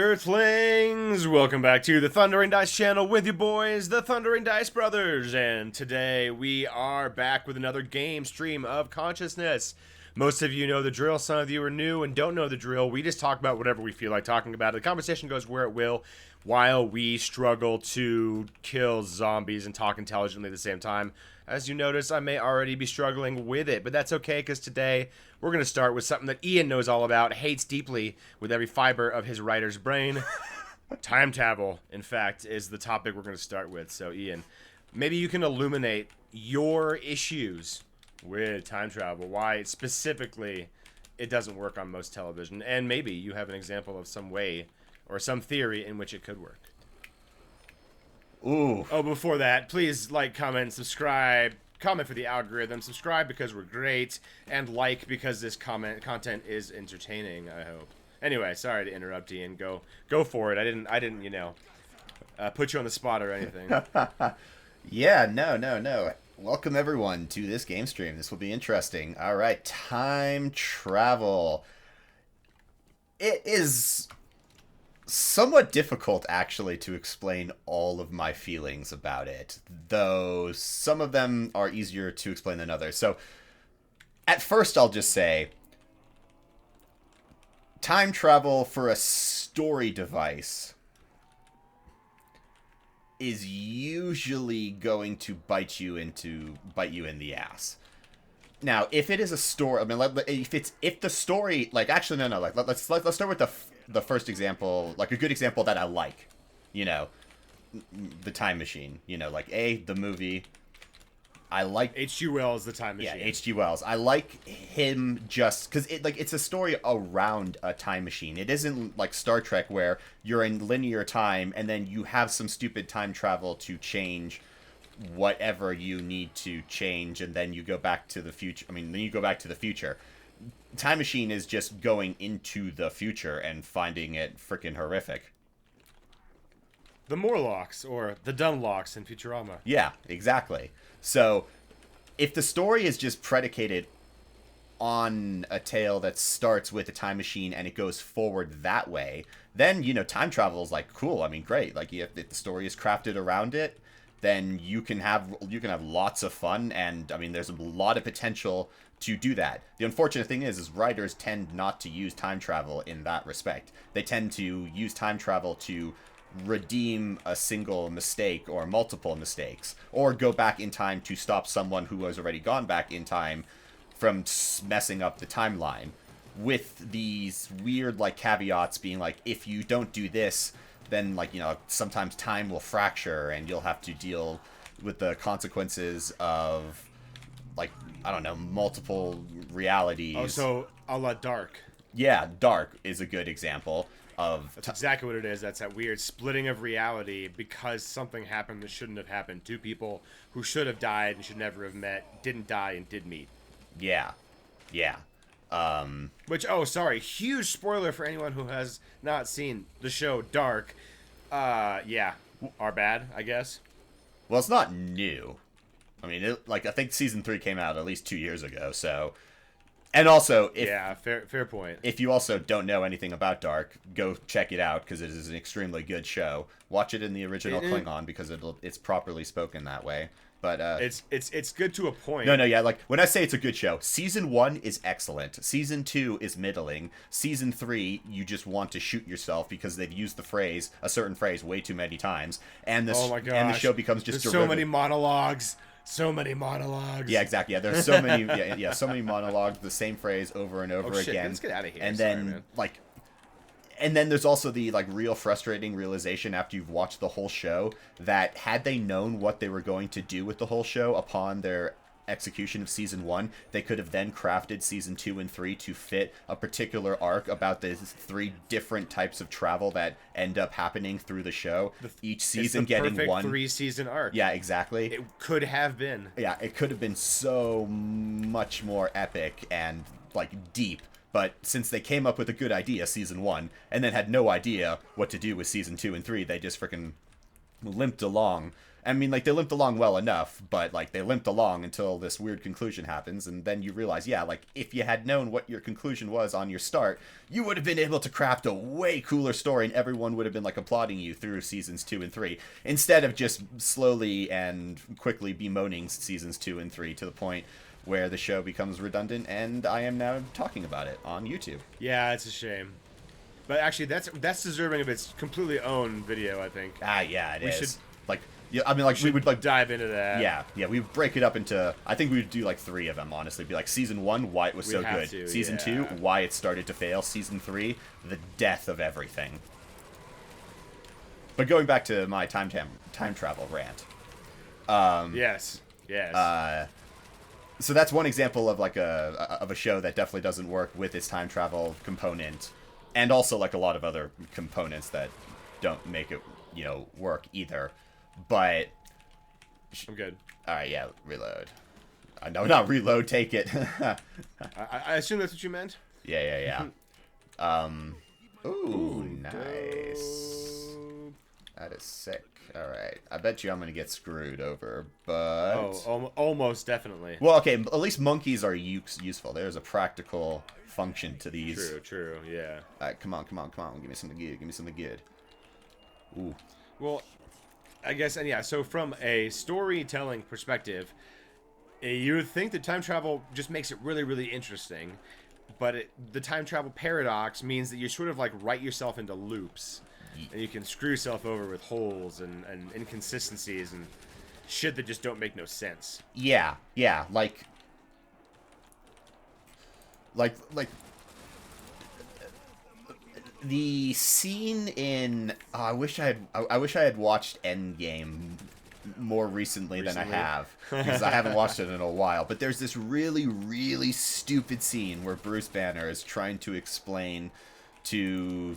Earthlings! Welcome back to the Thundering Dice channel with you boys, the Thundering Dice Brothers, and today we are back with another game stream of consciousness. Most of you know the drill, some of you are new and don't know the drill. We just talk about whatever we feel like talking about. The conversation goes where it will, while we struggle to kill zombies and talk intelligently at the same time. As you notice, I may already be struggling with it, but that's okay, because today we're going to start with something that Ian knows all about, hates deeply with every fiber of his writer's brain. Time travel, in fact, is the topic we're going to start with. So, Ian, maybe you can illuminate your issues with time travel, why specifically it doesn't work on most television, and maybe you have an example of some way or some theory in which it could work. Ooh. Oh, before that, please like, comment, subscribe. Comment for the algorithm. Subscribe because we're great, and like because this content is entertaining. I hope. Anyway, sorry to interrupt, Ian. Go for it. I didn't, put you on the spot or anything. Yeah, no. Welcome everyone to this game stream. This will be interesting. All right, time travel. It is somewhat difficult, actually, to explain all of my feelings about it, though some of them are easier to explain than others. So, at first, I'll just say, time travel for a story device is usually going to bite you in the ass. Now, if it is a story, I mean, if the story, like, actually, no, like, let's start with the first example, like a good example that I like, the Time Machine, like the movie. I like H.G. Wells, the Time Machine. Yeah, H.G. Wells. I like him just because it's a story around a time machine. It isn't like Star Trek where you're in linear time and then you have some stupid time travel to change whatever you need to change, and then you go back to the future. Then you go back to the future. Time Machine is just going into the future and finding it freaking horrific. The Morlocks, or the Dunlocks in Futurama. Yeah, exactly. So, if the story is just predicated on a tale that starts with a time machine and it goes forward that way, then, time travel is like, cool, great. Like, if the story is crafted around it, then you can have lots of fun, and there's a lot of potential to do that. The unfortunate thing is writers tend not to use time travel in that respect. They tend to use time travel to redeem a single mistake or multiple mistakes, or go back in time to stop someone who has already gone back in time from messing up the timeline, with these weird caveats being like, if you don't do this, then sometimes time will fracture and you'll have to deal with the consequences of multiple realities. Oh, so a la Dark. Yeah, Dark is a good example of... That's exactly what it is. That's that weird splitting of reality because something happened that shouldn't have happened. Two people who should have died and should never have met didn't die and did meet. Yeah. Which, huge spoiler for anyone who has not seen the show Dark. Yeah, are bad, I guess. Well, it's not new. I think season 3 came out at least 2 years ago, so... And also, fair point. If you also don't know anything about Dark, go check it out, because it is an extremely good show. Watch it in the original Klingon, because it's properly spoken that way. But it's good to a point. No, yeah, when I say it's a good show, season 1 is excellent. Season 2 is middling. Season 3, you just want to shoot yourself because they've used a certain phrase way too many times. And oh my gosh, and the show becomes just so many monologues. So many monologues. Yeah, exactly. Yeah, there's so many. So many monologues. The same phrase over and over again. Let's get out of here. And then and then there's also the real frustrating realization after you've watched the whole show that had they known what they were going to do with the whole show upon their execution of season 1, they could have then crafted season 2 and 3 to fit a particular arc about the 3 different types of travel that end up happening through the show. Each season getting one 3-season arc. Yeah, exactly. It could have been. Yeah, it could have been so much more epic and deep. But since they came up with a good idea, season 1, and then had no idea what to do with season 2 and 3, they just freaking limped along. I mean, like, they limped along well enough, but, like, they limped along until this weird conclusion happens, and then you realize, yeah, like, if you had known what your conclusion was on your start, you would have been able to craft a way cooler story, and everyone would have been, like, applauding you through seasons 2 and 3, instead of just slowly and quickly bemoaning seasons 2 and 3 to the point where the show becomes redundant, and I am now talking about it on YouTube. Yeah, it's a shame. But actually, that's deserving of its completely own video, I think. Ah, yeah, it We is. should- Like, yeah, I mean, like, we would, like, dive into that. yeah, we would break it up into, I think we would do, like, 3 of them, honestly. Be like, Season 1, why it was so good. Season 2, why it started to fail. Season 3, the death of everything. But going back to my time travel rant. Yes. So that's one example of, like, a show that definitely doesn't work with its time travel component. And also, like, a lot of other components that don't make it, you know, work either. But... I'm good. Alright, yeah, reload. No, not reload, take it. I assume that's what you meant? Yeah. Ooh, nice. That is sick. Alright. I bet you I'm gonna get screwed over, but... Oh, almost definitely. Well, okay, at least monkeys are useful. There's a practical function to these. True, yeah. Alright, come on. Give me something good. Ooh. Well, I guess, and yeah, so from a storytelling perspective, you would think that time travel just makes it really, really interesting, but the time travel paradox means that you sort of like write yourself into loops, and you can screw yourself over with holes and inconsistencies and shit that just don't make no sense. Yeah, like the scene in I wish I had watched Endgame more recently than I have, because I haven't watched it in a while. But there's this really, really stupid scene where Bruce Banner is trying to explain to,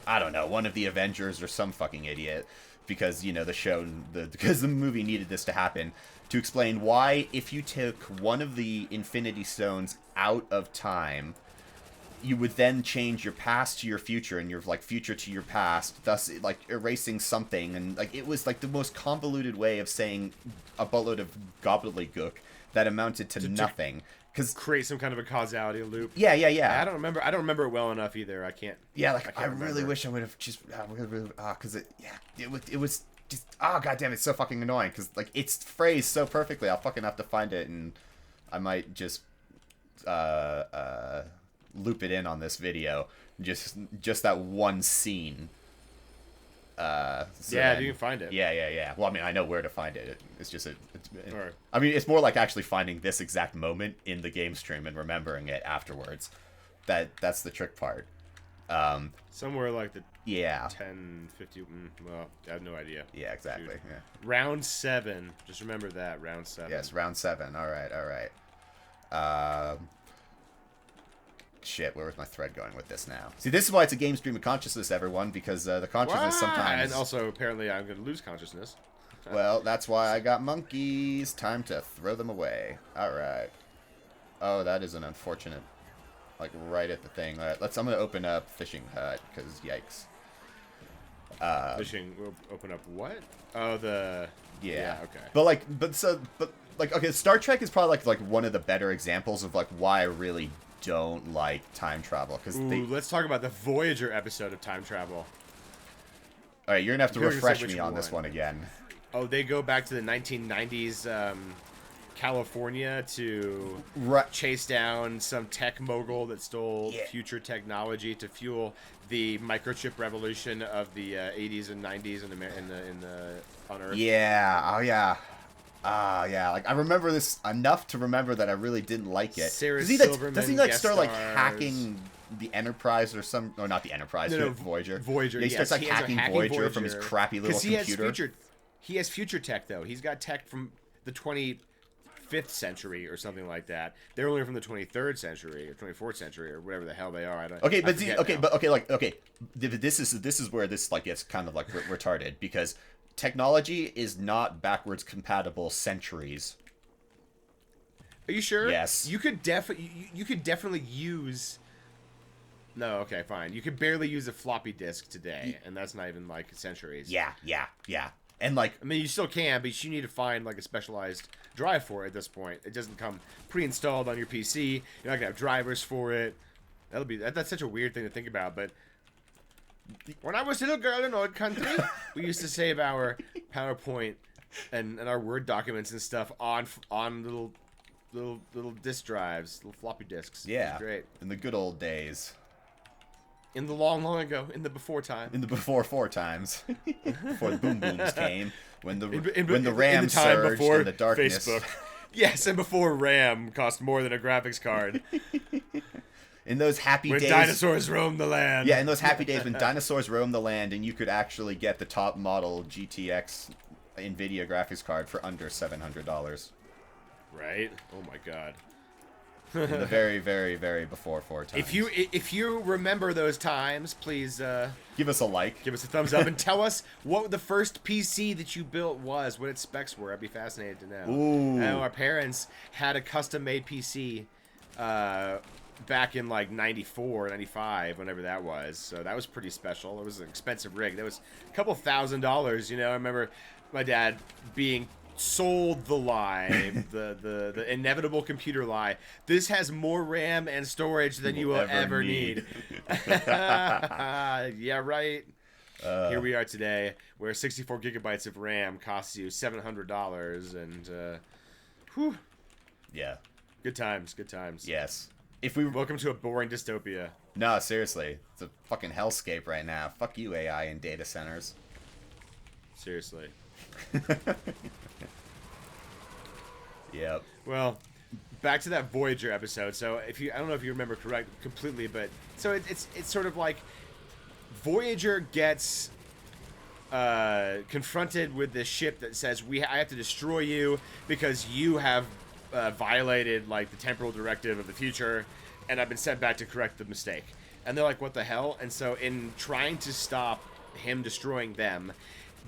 I don't know, one of the Avengers or some fucking idiot, because, you know, because the movie needed this to happen, to explain why if you took one of the Infinity Stones out of time, you would then change your past to your future and your, like, future to your past, thus, like, erasing something. And, like, it was, like, the most convoluted way of saying a buttload of gobbledygook that amounted to nothing. Cause create some kind of a causality loop. Yeah. I don't remember it well enough either. I can't. Yeah, like, I really wish I would have just, because it was just, goddamn, it's so fucking annoying, because, like, it's phrased so perfectly. I'll fucking have to find it, and I might just, loop it in on this video, just that one scene. So yeah, you can find it. Yeah. Well, I mean, I know where to find it. It's just I mean, it's more like actually finding this exact moment in the game stream and remembering it afterwards. That's the trick part. Somewhere like the 10, 50. Well, I have no idea. Yeah, exactly. Dude. Yeah. Round 7. Just remember that, round 7. Yes, round 7. All right. Shit, where was my thread going with this now? See, this is why it's a game stream of consciousness, everyone, because the consciousness sometimes... And also, apparently, I'm going to lose consciousness. Well, that's why I got monkeys. Time to throw them away. Alright. Oh, that is an unfortunate... Like, right at the thing. All right, I'm going to open up Fishing Hut, because yikes. Fishing... We'll open up what? Oh, the... Yeah. Okay. But, okay, Star Trek is probably, like one of the better examples of, like, why I really don't like time travel, because let's talk about the Voyager episode of time travel. All right, you're gonna have to refresh me on this one again. Oh, they go back to the 1990s California to chase down some tech mogul that stole future technology to fuel the microchip revolution of the 80s and 90s on Earth. Yeah. Oh yeah. Yeah, like, I remember this enough to remember that I really didn't like it. Doesn't he like start like hacking the Enterprise or some, or not the Enterprise, Voyager. Voyager. Yeah, he starts like hacking Voyager from his crappy little computer. He has future tech though. He's got tech from the 25th century or something like that. They're only from the 23rd century or 24th century or whatever the hell they are. This is where this like gets kind of like retarded, because technology is not backwards compatible centuries. Are you sure? Yes. You could definitely use No, okay, fine. You could barely use a floppy disk today, and that's not even like centuries. Yeah. And like, I mean, you still can, but you need to find like a specialized drive for it at this point. It doesn't come pre-installed on your PC. You're not gonna have drivers for it. That's such a weird thing to think about. But when I was a little girl in old country, we used to save our PowerPoint and our Word documents and stuff on little disk drives, little floppy disks. yeah, great. In the good old days. In the long, long ago, in the before time. In the before times, before the boom booms came, when the in RAM the time surged before in the darkness. Facebook. Yes, and before RAM cost more than a graphics card. In those happy when days, dinosaurs roamed the land. Yeah, in those happy days when dinosaurs roamed the land, and you could actually get the top model GTX NVIDIA graphics card for under $700. Right? Oh my god. In the very, very, very before times. If you remember those times, please give us a like, give us a thumbs up, and tell us what the first PC that you built was, what its specs were. I'd be fascinated to know. Ooh. I know our parents had a custom-made PC back in like 94, 95, whenever that was. So that was pretty special. It was an expensive rig. That was a couple $1,000s, you know. I remember my dad being sold the lie, the inevitable computer lie. This has more RAM and storage than you will ever need. Yeah, right. Here we are today, where 64 gigabytes of RAM costs you $700, and whew. Yeah. Good times, good times. Yes. Welcome to a boring dystopia. No, seriously, it's a fucking hellscape right now. Fuck you, AI and data centers. Seriously. Yep. Well, back to that Voyager episode. So I don't know if you remember completely, but so it's sort of like Voyager gets confronted with this ship that says I have to destroy you because you have violated like the temporal directive of the future, and I've been sent back to correct the mistake. And they're like, what the hell? And so in trying to stop him destroying them,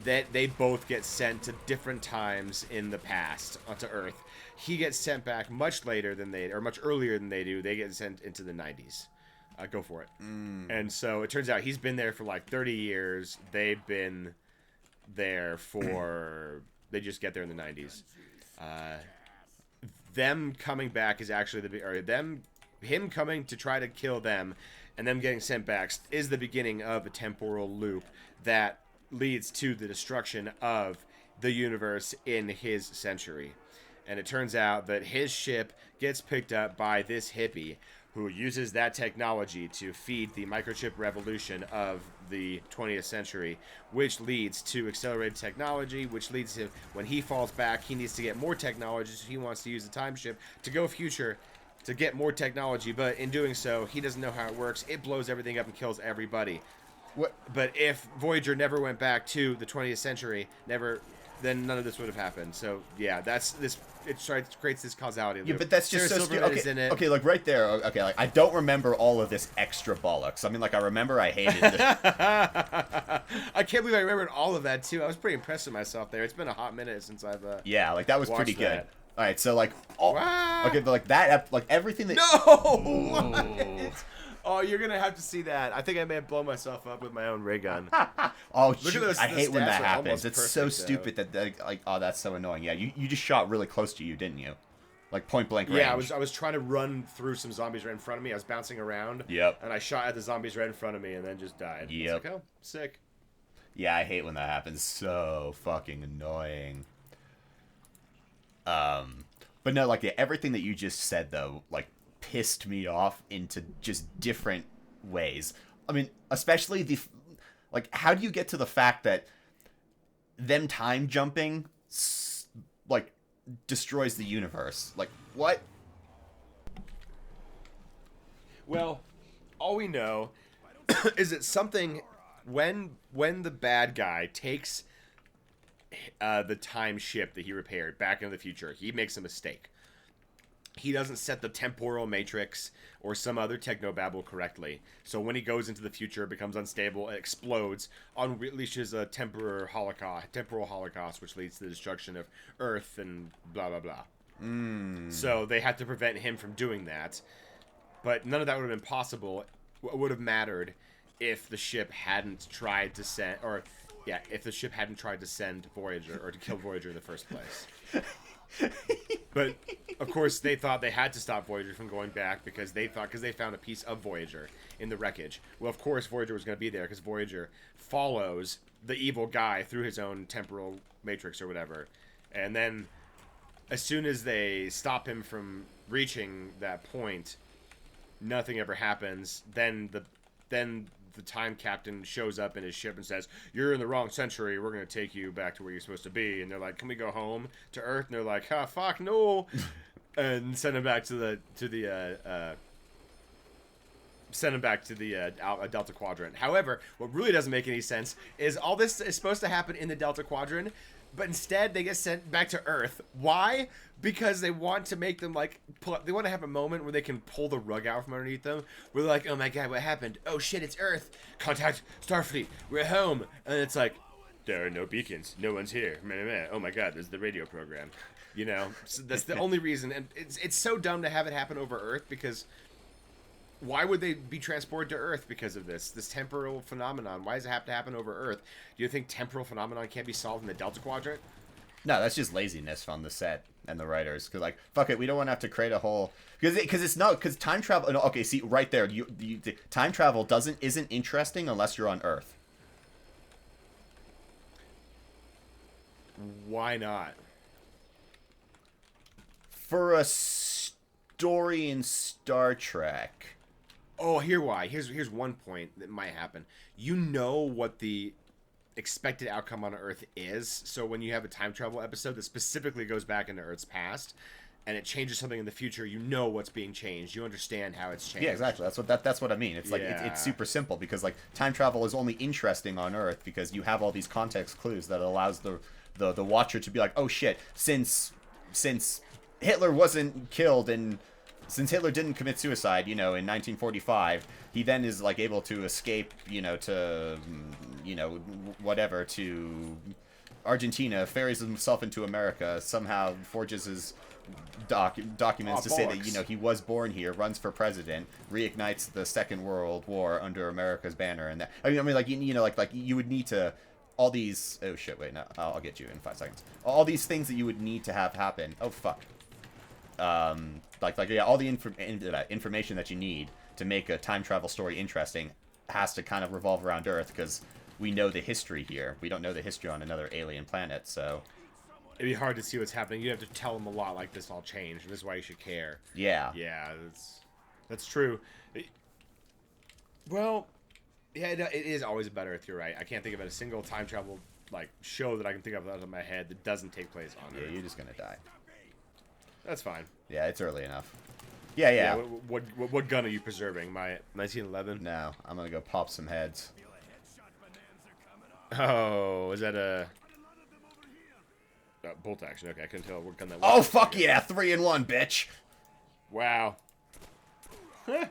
that they both get sent to different times in the past onto Earth. He gets sent back much later than much earlier than they do. They get sent into the 90s. Go for it. And so it turns out he's been there for like 30 years. They've been there for they just get there in the 90s. Them coming back is actually him coming to try to kill them and them getting sent back is the beginning of a temporal loop that leads to the destruction of the universe in his century. And it turns out that his ship gets picked up by this hippie who uses that technology to feed the microchip revolution of the 20th century, which leads to accelerated technology, which leads to, when he falls back, he needs to get more technology, so he wants to use the time ship to go future to get more technology, but in doing so, he doesn't know how it works. It blows everything up and kills everybody. But if Voyager never went back to the 20th century, then none of this would have happened. So yeah, that's this. It creates this causality loop. Yeah, but that's just Sarah so Silverman is in it. Okay, like right there. Okay, like I don't remember all of this extra bollocks. I mean, like I remember I hated it. I can't believe I remembered all of that too. I was pretty impressed with myself there. It's been a hot minute since I've yeah, like that was pretty good. that. All right, so like Wow. okay, but like that, like everything that No. Oh, you're gonna have to see that. I think I may have blown myself up with my own ray gun. Oh, Look at those. I hate when stats that are happens. almost It's perfect, so though. stupid that like oh, that's so annoying. Yeah, you just shot really close to you, didn't you? Like point blank range. Yeah, I was trying to run through some zombies right in front of me. I was bouncing around. Yep. And I shot at the zombies right in front of me and then just died. Yep. It's like, oh, sick. Yeah, I hate when that happens. So fucking annoying. But no, like everything that you just said though, like pissed me off into just different ways. I mean, especially like how do you get to the fact that them time jumping like destroys the universe? Like what? Well, all we know is that something when the bad guy takes the time ship that he repaired back into the future, he makes a mistake. He doesn't set the temporal matrix or some other technobabble correctly. So when he goes into the future, it becomes unstable, it explodes, unleashes a temporal holocaust, which leads to the destruction of Earth and blah, blah, blah. So they had to prevent him from doing that. But none of that would have been possible what would have mattered if the ship hadn't tried to send, or yeah, if the ship hadn't tried to send Voyager or to kill Voyager in the first place. But of course, they thought they had to stop Voyager from going back because they found a piece of Voyager in the wreckage. Well, of course, Voyager was going to be there because Voyager follows the evil guy through his own temporal matrix or whatever, and then as soon as they stop him from reaching that point, nothing ever happens. Then the time captain shows up in his ship and says, "You're in the wrong century. We're going to take you back to where you're supposed to be." And they're like, "Can we go home to Earth?" And they're like, "Ah, fuck no," and send him back to the Delta Quadrant. However, what really doesn't make any sense is all this is supposed to happen in the Delta Quadrant, but instead they get sent back to Earth. Why? Because they want to make them like they want to have a moment where they can pull the rug out from underneath them. Where they're like, "Oh my god, what happened? Oh shit, it's Earth. Contact Starfleet. We're home." And it's like, there are no beacons. No one's here. Oh my god, there's the radio program. You know, so that's the only reason. And it's so dumb to have it happen over Earth because why would they be transported to Earth because of this temporal phenomenon? Why does it have to happen over Earth? Do you think temporal phenomenon can't be solved in the Delta Quadrant? No, that's just laziness on the set and the writers. Because, like, fuck it, we don't want to have to create a whole... Because time travel... No, okay, see, right there, time travel isn't interesting unless you're on Earth. Why not? For a story in Star Trek... Oh, why. Here's one point that might happen. You know what the expected outcome on Earth is, so when you have a time travel episode that specifically goes back into Earth's past and it changes something in the future, you know what's being changed. You understand how it's changed. Yeah, exactly. That's what I mean. It's like it's super simple because like time travel is only interesting on Earth because you have all these context clues that allows the watcher to be like, "Oh shit, since Hitler wasn't killed and since Hitler didn't commit suicide, in 1945, he then is like able to escape, to whatever, to Argentina, ferries himself into America, somehow forges his documents to say that he was born here, runs for president, reignites the Second World War under America's banner, and that like you would need to all these I'll get you in 5 seconds. All these things that you would need to have happen. Oh fuck. All the information that you need to make a time travel story interesting has to kind of revolve around Earth because we know the history here. We don't know the history on another alien planet, so it'd be hard to see what's happening. You have to tell them a lot like this all changed, and this is why you should care. Yeah. Yeah, that's true. Well, yeah, it is always about Earth. You're right. I can't think of a single time travel show that I can think of out of my head that doesn't take place on Earth. Yeah, you're just gonna die. That's fine. Yeah, it's early enough. Yeah. What gun are you preserving? My 1911? No, I'm gonna go pop some heads. Oh, is that a bolt action? Okay, I couldn't tell what gun that was. Oh fuck yeah, 3-in-1, bitch! Wow. Dope.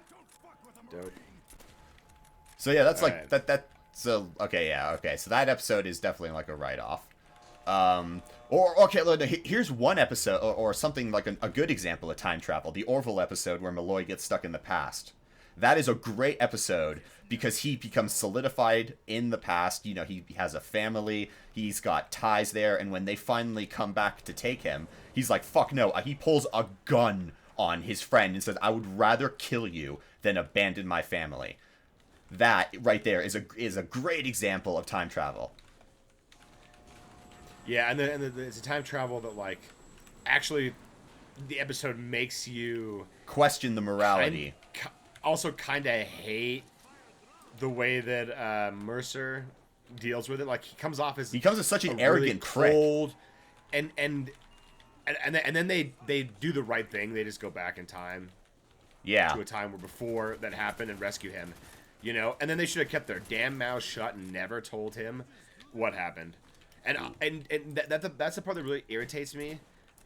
So yeah, that's All like right. that. So okay. So that episode is definitely like a write-off. Look, here's one episode or something like a good example of time travel. The Orville episode where Malloy gets stuck in the past. That is a great episode because he becomes solidified in the past. He has a family. He's got ties there. And when they finally come back to take him, he's like, fuck no. He pulls a gun on his friend and says, "I would rather kill you than abandon my family." That right there is a great example of time travel. Yeah, and it's a time travel that actually the episode makes you question the morality. Also kind of hate the way that Mercer deals with it. Like he comes off as such an arrogant really cold, and then they do the right thing. They just go back in time. Yeah. To a time where before that happened and rescue him. And then they should have kept their damn mouths shut and never told him what happened. And that's the part that really irritates me,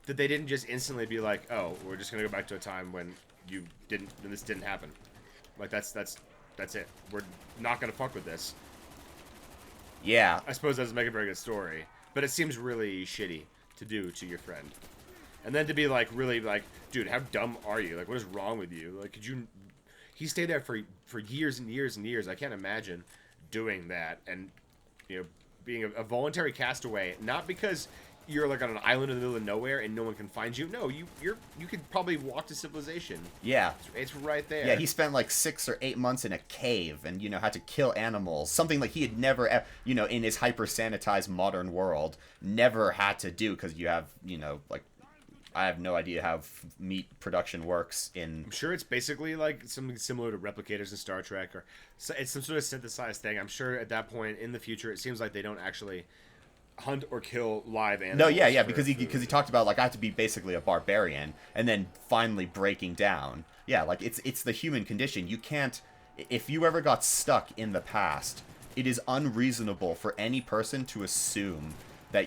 that they didn't just instantly be like, "Oh, we're just gonna go back to a time when this didn't happen." Like that's it. We're not gonna fuck with this. Yeah. I suppose that doesn't make a very good story, but it seems really shitty to do to your friend. And then to be really dude, how dumb are you? Like, what is wrong with you? Like, could you he stayed there for years and years and years. I can't imagine doing that and being a voluntary castaway, not because you're like on an island in the middle of nowhere and no one can find you. No, you could probably walk to civilization. Yeah, it's right there. Yeah, he spent like 6 or 8 months in a cave and had to kill animals, something like he had never in his hyper sanitized modern world never had to do, because you have like, I have no idea how meat production works in... I'm sure it's basically like something similar to replicators in Star Trek, or it's some sort of synthesized thing. I'm sure at that point in the future, it seems like they don't actually hunt or kill live animals. No, yeah, because he talked about, like, I have to be basically a barbarian, and then finally breaking down. Yeah, like, it's the human condition. You can't... If you ever got stuck in the past, it is unreasonable for any person to assume that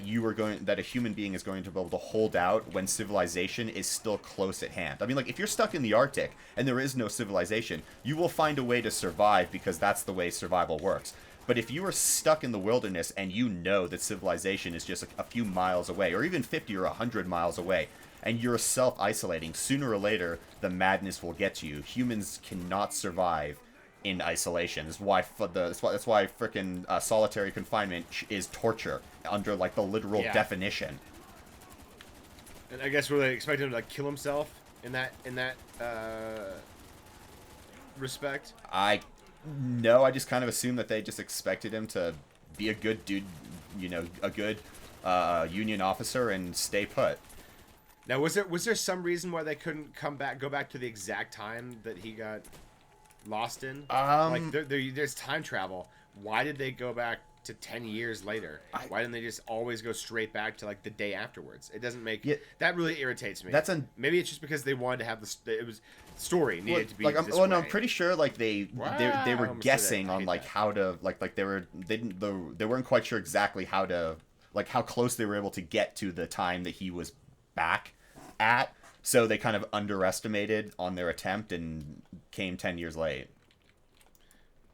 a human being is going to be able to hold out when civilization is still close at hand. I mean, like, if you're stuck in the Arctic and there is no civilization, you will find a way to survive, because that's the way survival works. But if you are stuck in the wilderness and you know that civilization is just a few miles away, or even 50 or 100 miles away, and you're self-isolating, sooner or later the madness will get you. Humans cannot survive in isolation. That's why freaking solitary confinement is torture under, like, the literal definition. And I guess we're expecting him to, like, kill himself in that respect. No, I just kind of assumed that they just expected him to be a good dude, a good Union officer and stay put. Now, was there some reason why they couldn't go back to the exact time that he got lost in? Like, there's time travel. Why did they go back to 10 years later? Why didn't they just always go straight back to, like, the day afterwards? It doesn't make... that really irritates me. Maybe it's just because they wanted to have story needed to be this way. No, I'm pretty sure, like, they were guessing on, like, how to... Like, they weren't quite sure exactly how to... Like, how close they were able to get to the time that he was back at. So they kind of underestimated on their attempt and came 10 years late.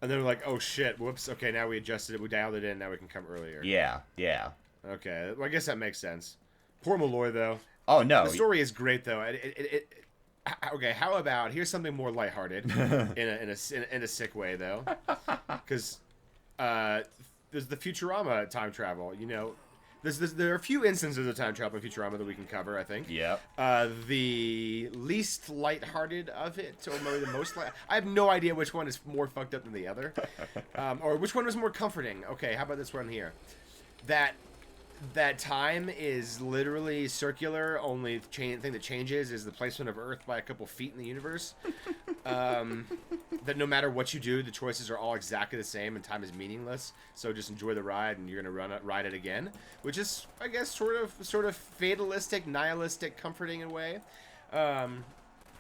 And they were like, oh shit, whoops, okay, now we adjusted it, we dialed it in, now we can come earlier. Yeah. Okay, well, I guess that makes sense. Poor Malloy, though. Oh, no. The story is great, though. Okay, how about, here's something more lighthearted, in a sick way, though. Because there's the Futurama time travel, there are a few instances of time travel in Futurama that we can cover, I think. Yep. The least lighthearted of it, or maybe the most I have no idea which one is more fucked up than the other. Or which one was more comforting. Okay, how about this one here? That time is literally circular, only thing that changes is the placement of Earth by a couple feet in the universe. That no matter what you do, the choices are all exactly the same and time is meaningless. So just enjoy the ride and you're going to ride it again. Which is, I guess, sort of fatalistic, nihilistic, comforting in a way.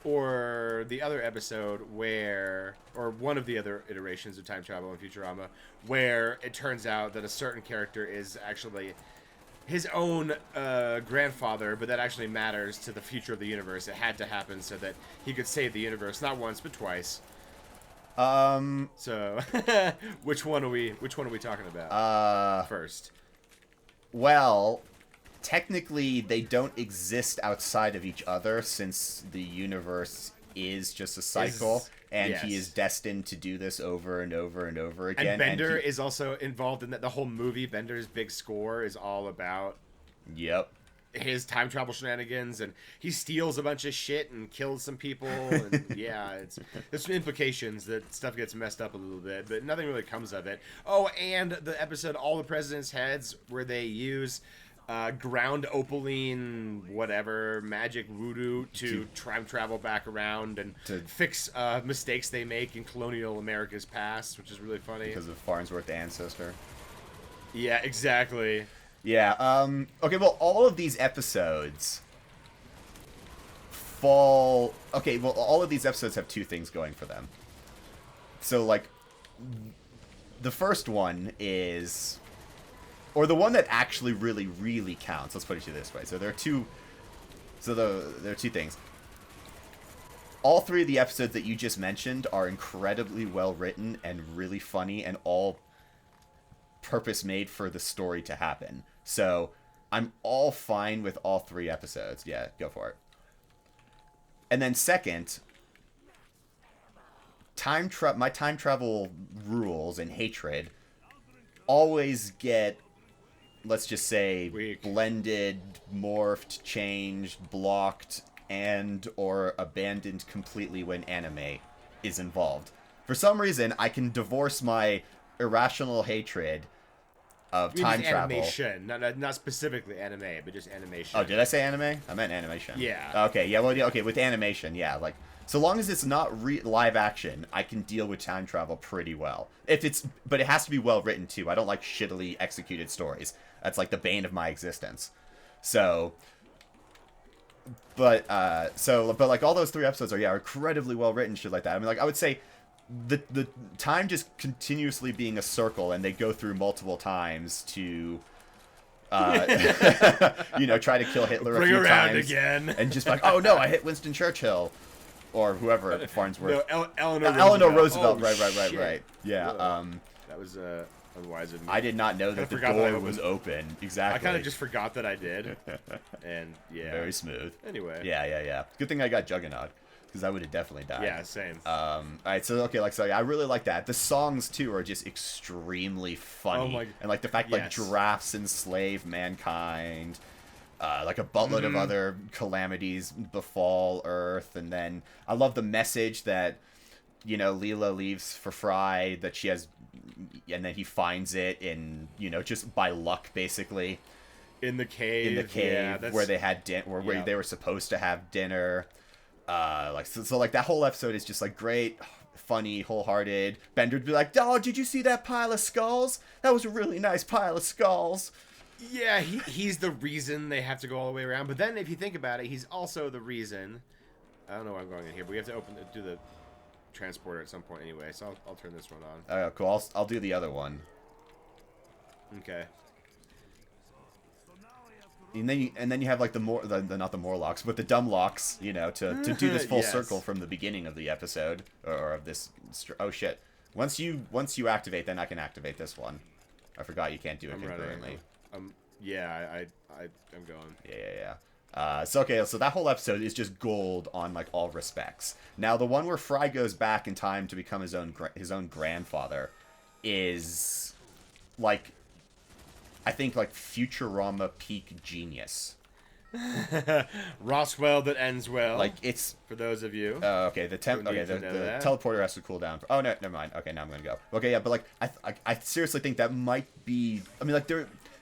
Or the other episode or one of the other iterations of time travel in Futurama, where it turns out that a certain character is actually his own grandfather, but that actually matters to the future of the universe. It had to happen so that he could save the universe, not once but twice. So, which one are we talking about? First. Well, technically they don't exist outside of each other, since the universe is just a cycle, and he is destined to do this over and over and over again. And Bender is also involved in that. The whole movie, Bender's big score, is all about his time travel shenanigans, and he steals a bunch of shit and kills some people, and there's some implications that stuff gets messed up a little bit, but nothing really comes of it. Oh, and the episode All the President's Heads, where they use ground opaline, whatever, magic voodoo to time travel back around and to fix mistakes they make in colonial America's past, which is really funny. Because of Farnsworth's ancestor. Yeah, exactly. Yeah, okay, well, all of these episodes all of these episodes have two things going for them. So, like, the first one is... Or the one that actually really, really counts. Let's put it to you this way. So there are two... there are two things. All three of the episodes that you just mentioned are incredibly well written and really funny, and all purpose-made for the story to happen. So I'm all fine with all three episodes. Yeah, go for it. And then second, my time travel rules and hatred always get, let's just say, Weak. blended, morphed, changed, blocked, and or abandoned completely when anime is involved. For some reason, I can divorce my irrational hatred of time travel. Animation, not specifically anime, but just animation. Oh, did I say anime? I meant animation. Yeah. Okay, yeah, well, yeah, okay, with animation, yeah, like, so long as it's not live action, I can deal with time travel pretty well. But it has to be well written too. I don't like shittily executed stories. That's like the bane of my existence. So, but like all those 3 episodes are incredibly well written, shit like that. I mean, like I would say, the time just continuously being a circle, and they go through multiple times to. Try to kill Hitler Bring a few around times again. and just like, oh no, I hit Winston Churchill. Or whoever Farnsworth. No, Eleanor Roosevelt. Oh, right. Yeah. That was unwise of me. I did not know that the door was open. Exactly. I kind of just forgot that I did. And yeah. Very smooth. Anyway. Yeah. Good thing I got Juggernaut, because I would have definitely died. Yeah, same. Alright, so okay, I really like that. The songs too are just extremely funny. And like the fact like giraffes enslave mankind. Like a buttload of other calamities befall Earth, and then I love the message that Leela leaves for Fry, that she has, and then he finds it in just by luck basically in the cave yeah, where they had where they were supposed to have dinner. So like that whole episode is just like great, funny, wholehearted. Bender'd be like, "Oh, did you see that pile of skulls? That was a really nice pile of skulls." Yeah, he's the reason they have to go all the way around. But then if you think about it, he's also the reason. I don't know where I'm going in here, but we have to do the transporter at some point anyway. So I'll turn this one on. Oh, cool. I'll do the other one. Okay. And then you have like not the Morlocks, but the Dumblocks, to do this full circle from the beginning of the episode or of this. Oh shit! Once you activate, then I can activate this one. I forgot you can't do it concurrently. Yeah, I'm going. Yeah. So that whole episode is just gold on like all respects. Now the one where Fry goes back in time to become his own grandfather is like, I think like Futurama peak genius. Roswell that ends well. Like it's for those of you. Okay. The teleporter has to cool down. Oh no, never mind. Okay, now I'm gonna go. Okay, yeah, but like I seriously think that might be. I mean, like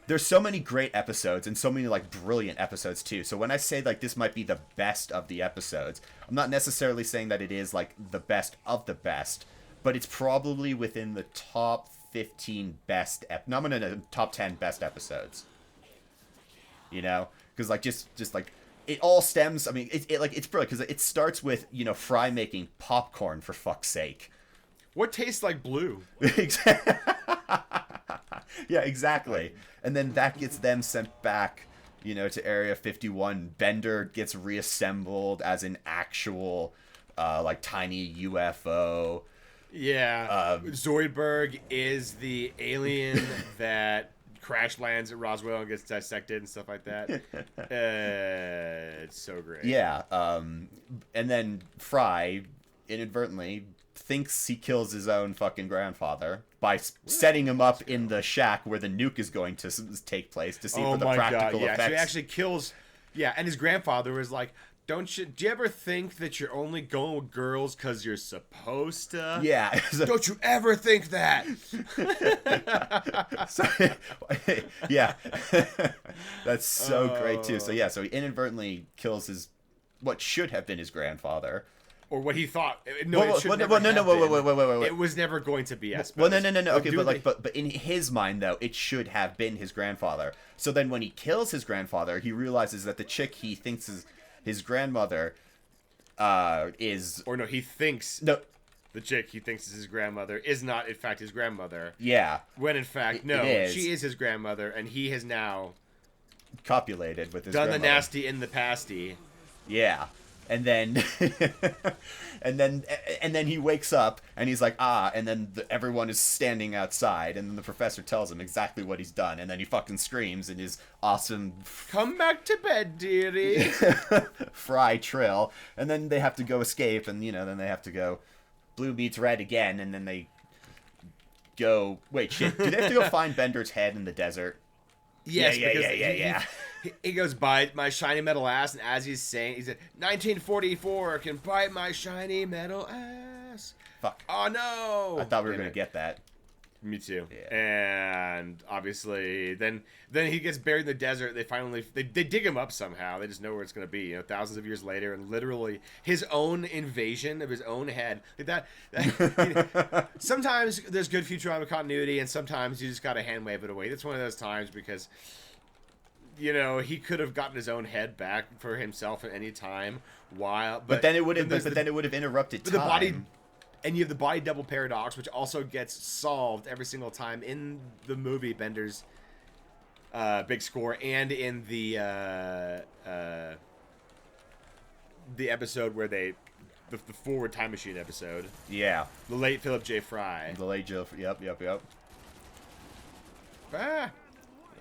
there's so many great episodes and so many like brilliant episodes too. So when I say like this might be the best of the episodes, I'm not necessarily saying that it is like the best of the best, but it's probably within the top 15 best. No, I'm gonna top 10 best episodes. Because like just like it all stems. I mean, it's brilliant because it starts with Fry making popcorn, for fuck's sake. What tastes like blue? Yeah, exactly. And then that gets them sent back, to Area 51. Bender gets reassembled as an actual, like tiny UFO. Yeah. Zoidberg is the alien that crash lands at Roswell and gets dissected and stuff like that. It's so great. Yeah. And then Fry inadvertently thinks he kills his own fucking grandfather by setting him up in the shack where the nuke is going to take place to see for the practical effects. So he actually kills. Yeah, and his grandfather was like, do you ever think that you're only going with girls because you're supposed to? Yeah. Don't you ever think that? Yeah. That's so great, too. So he inadvertently kills what should have been his grandfather. Or what he thought. Wait. It was never going to be, I suppose. Well, no. Okay, but in his mind, though, it should have been his grandfather. So then when he kills his grandfather, he realizes that the chick he thinks is his grandmother is... Or no, he thinks... No. The chick he thinks is his grandmother is not, in fact, his grandmother. Yeah. When, in fact, no, she is his grandmother, and he has now... copulated with his done grandmother. The nasty in the pasty. Yeah. And then, and then he wakes up and he's like, and then everyone is standing outside, and then the professor tells him exactly what he's done, and then he fucking screams in his awesome "Come back to bed, dearie" Fry trill, and then they have to go escape, and then they have to go blue meets red again, and then they go. Wait, shit. Do they have to go find Bender's head in the desert? Yes, Yeah. He goes, bite my shiny metal ass, and as he's saying, he said, 1944 can bite my shiny metal ass. Fuck. Oh no! I thought we were gonna get that. Me too. Yeah. And obviously, then he gets buried in the desert. They dig him up somehow. They just know where it's gonna be. You know, thousands of years later, and literally his own invasion of his own head. Like that sometimes there's good Futurama continuity, and sometimes you just gotta hand wave it away. That's one of those times because, you know, he could have gotten his own head back for himself at any time. But then it would have. Then it would have interrupted time. The body. And you have the body double paradox, which also gets solved every single time in the movie Bender's Big Score, and in the episode where the forward time machine episode. Yeah. The late Philip J. Fry. The late Joe. Yep. Ah, that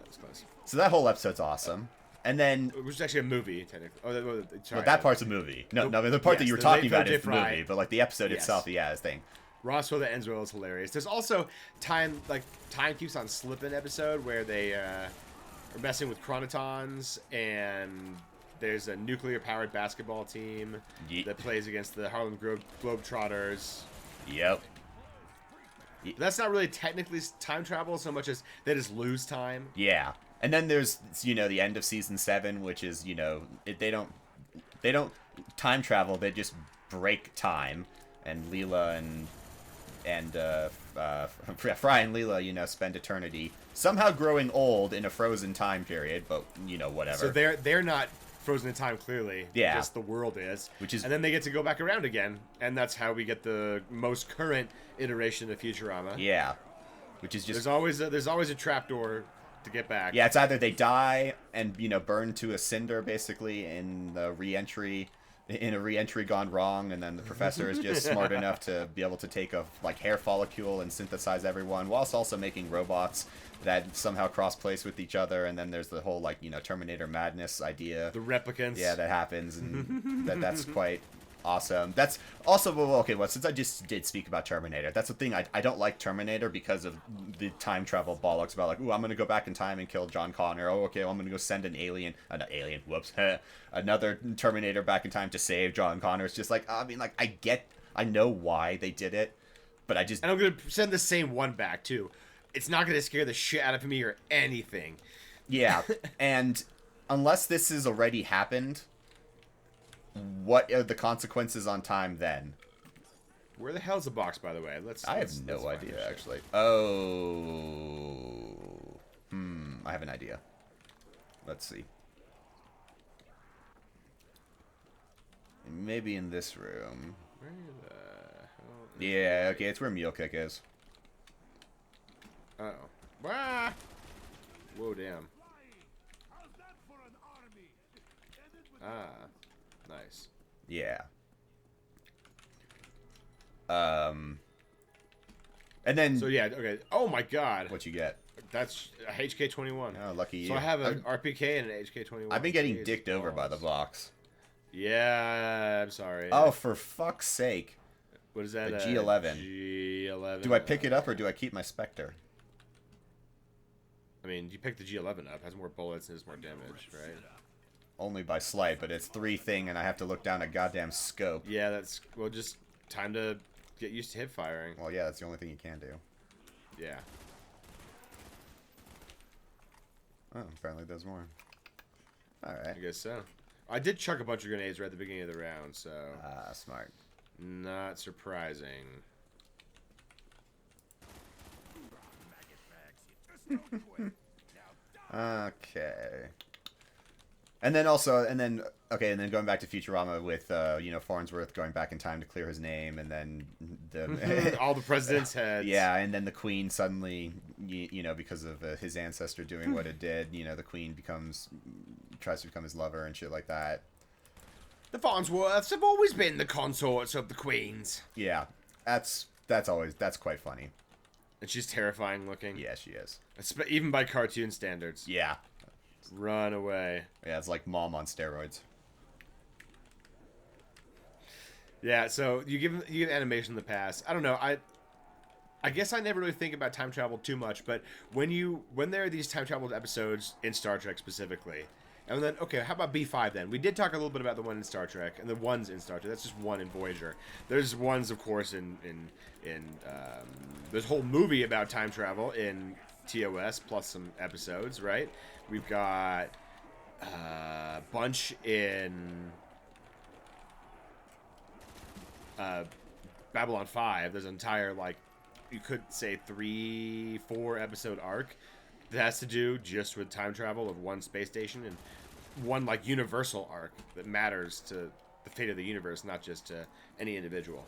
was close. So that whole episode's awesome. And then, It was actually a movie, technically. Sorry. well, that part's a movie. No, the part that you were talking about is the Fry. movie, but like the episode Yes. itself, yeah, is thing. Roswell that ends well is hilarious. There's also time keeps on slipping episode where they are messing with chronotons, and there's a nuclear powered basketball team that plays against the Harlem Globetrotters. Yep. But that's not really technically time travel so much as they just lose time. Yeah. And then there's, you know, the end of season 7, which is, you know, they don't time travel, they just break time, and Leela and Fry and Leela, you know, spend eternity somehow growing old in a frozen time period, but, you know, whatever. So they're not frozen in time, clearly. Yeah. Just the world is. And then they get to go back around again, and that's how we get the most current iteration of Futurama. Yeah. Which is just... There's always a trapdoor to get back. Yeah, it's either they die and, you know, burn to a cinder, basically, in a re-entry gone wrong, and then the professor is just smart enough to be able to take a, like, hair follicle and synthesize everyone, whilst also making robots that somehow cross-place with each other, and then there's the whole, like, you know, Terminator madness idea. The replicants. Yeah, that happens, and that's quite awesome. That's also, well, okay, well, since I just did speak about Terminator, that's the thing, I don't like Terminator because of the time travel bollocks about, like, ooh, I'm gonna go back in time and kill John Connor. Oh, okay, well, I'm gonna go send another Terminator back in time to save John Connor. It's just like, I mean, like, I know why they did it, but I just... And I'm gonna send the same one back, too. It's not gonna scare the shit out of me or anything. Yeah, and unless this has already happened, what are the consequences on time then? Where the hell's the box, by the way? I have no idea, actually. Oh... I have an idea. Let's see. Maybe in this room. Where the hell is Yeah, okay, it's where Meal Kick is. Uh-oh. Ah! Whoa, damn. Ah, nice. Yeah. And then... So, yeah, okay. Oh, my God. What you get? That's a HK21. Oh, lucky you. So I have an RPK and an HK21. I've been getting dicked over by the box. Yeah, I'm sorry. Oh, for fuck's sake. What is that? The G11. G11. Do I pick it up or do I keep my Spectre? I mean, you pick the G11 up. It has more bullets and has more damage, right? Only by slight, but it's 3 thing and I have to look down a goddamn scope. Yeah, that's... Well, just time to get used to hip firing. Well, yeah, that's the only thing you can do. Yeah. Oh, apparently there's more. Alright. I guess so. I did chuck a bunch of grenades right at the beginning of the round, so... Ah, smart. Not surprising. Okay. And then also, and then going back to Futurama with, you know, Farnsworth going back in time to clear his name, and then the... All the president's heads. Yeah, and then the Queen suddenly, you know, because of his ancestor doing what it did, you know, the Queen tries to become his lover and shit like that. The Farnsworths have always been the consorts of the Queens. Yeah, that's quite funny. And she's terrifying looking. Yeah, she is. Even by cartoon standards. Yeah. Run away. Yeah, it's like Mom on steroids. Yeah, so you give animation the pass. I don't know. I guess I never really think about time travel too much, but when there are these time travel episodes in Star Trek specifically, and then okay, how about B5 then? We did talk a little bit about the one in Star Trek and the ones in Star Trek. That's just one in Voyager. There's ones, of course, there's a whole movie about time travel in TOS plus some episodes, right? We've got a bunch in Babylon 5. There's an entire, like, you could say 3-4 episode arc that has to do just with time travel of one space station, and one, like, universal arc that matters to the fate of the universe, not just to any individual.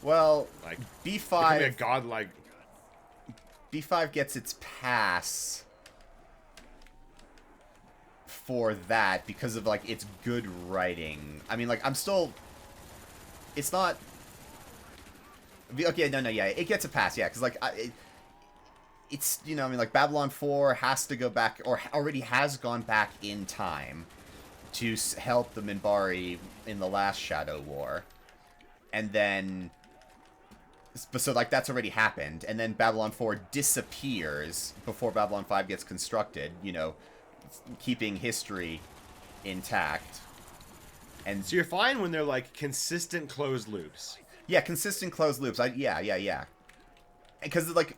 Well, Like, B5 a godlike. B5 gets its pass for that because of, like, its good writing. I mean, like, it's not... Okay, no, yeah, it gets a pass, yeah, because, like, it's, you know, I mean, like, Babylon 4 has to go back, or already has gone back in time to help the Minbari in the last Shadow War. And then... So, like, that's already happened. And then Babylon 4 disappears before Babylon 5 gets constructed, you know, keeping history intact. And So you're fine when they're, like, consistent closed loops. yeah, consistent closed loops. Yeah. Because, like...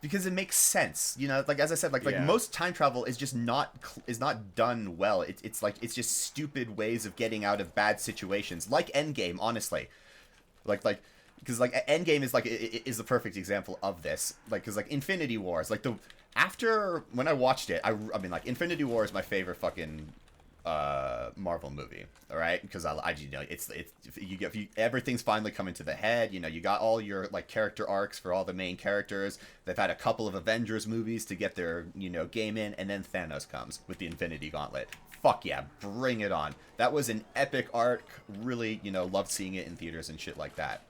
Because it makes sense, you know. Like, as I said, like most time travel is just not done well. It's like, it's just stupid ways of getting out of bad situations, like Endgame, honestly. Like because, like, Endgame is, like, is the perfect example of this. Like, because, like, Infinity Wars, like, when I watched it, I mean, like, Infinity War is my favorite fucking Marvel movie, all right? Because I you know, it's everything's finally coming to the head. You know, you got all your, like, character arcs for all the main characters. They've had a couple of Avengers movies to get their, you know, game in, and then Thanos comes with the Infinity Gauntlet. Fuck yeah, bring it on. That was an epic arc. Really, you know, loved seeing it in theaters and shit like that.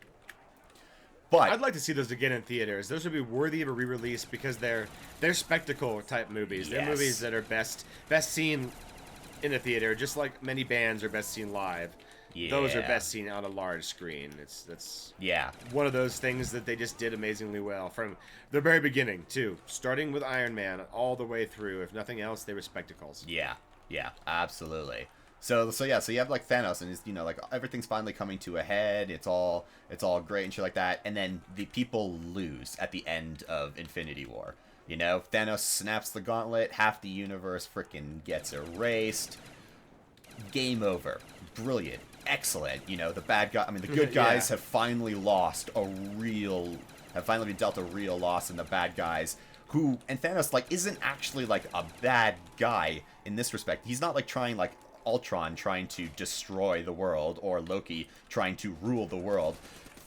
But I'd like to see those again in theaters. Those would be worthy of a re-release because they're spectacle type movies. They're movies that are best seen in a theater, just like many bands are best seen live. Yeah. Those are best seen on a large screen. That's one of those things that they just did amazingly well from the very beginning too, starting with Iron Man all the way through. If nothing else, they were spectacles. Yeah, absolutely. So you have, like, Thanos, and it's, you know, like, everything's finally coming to a head. It's all great and shit like that. And then the people lose at the end of Infinity War. You know, Thanos snaps the gauntlet, half the universe freaking gets erased. Game over. Brilliant. Excellent. You know, the good guys have finally been dealt a real loss, and the bad guys and Thanos, like, isn't actually, like, a bad guy in this respect. He's not, like, trying, like, Ultron trying to destroy the world, or Loki trying to rule the world.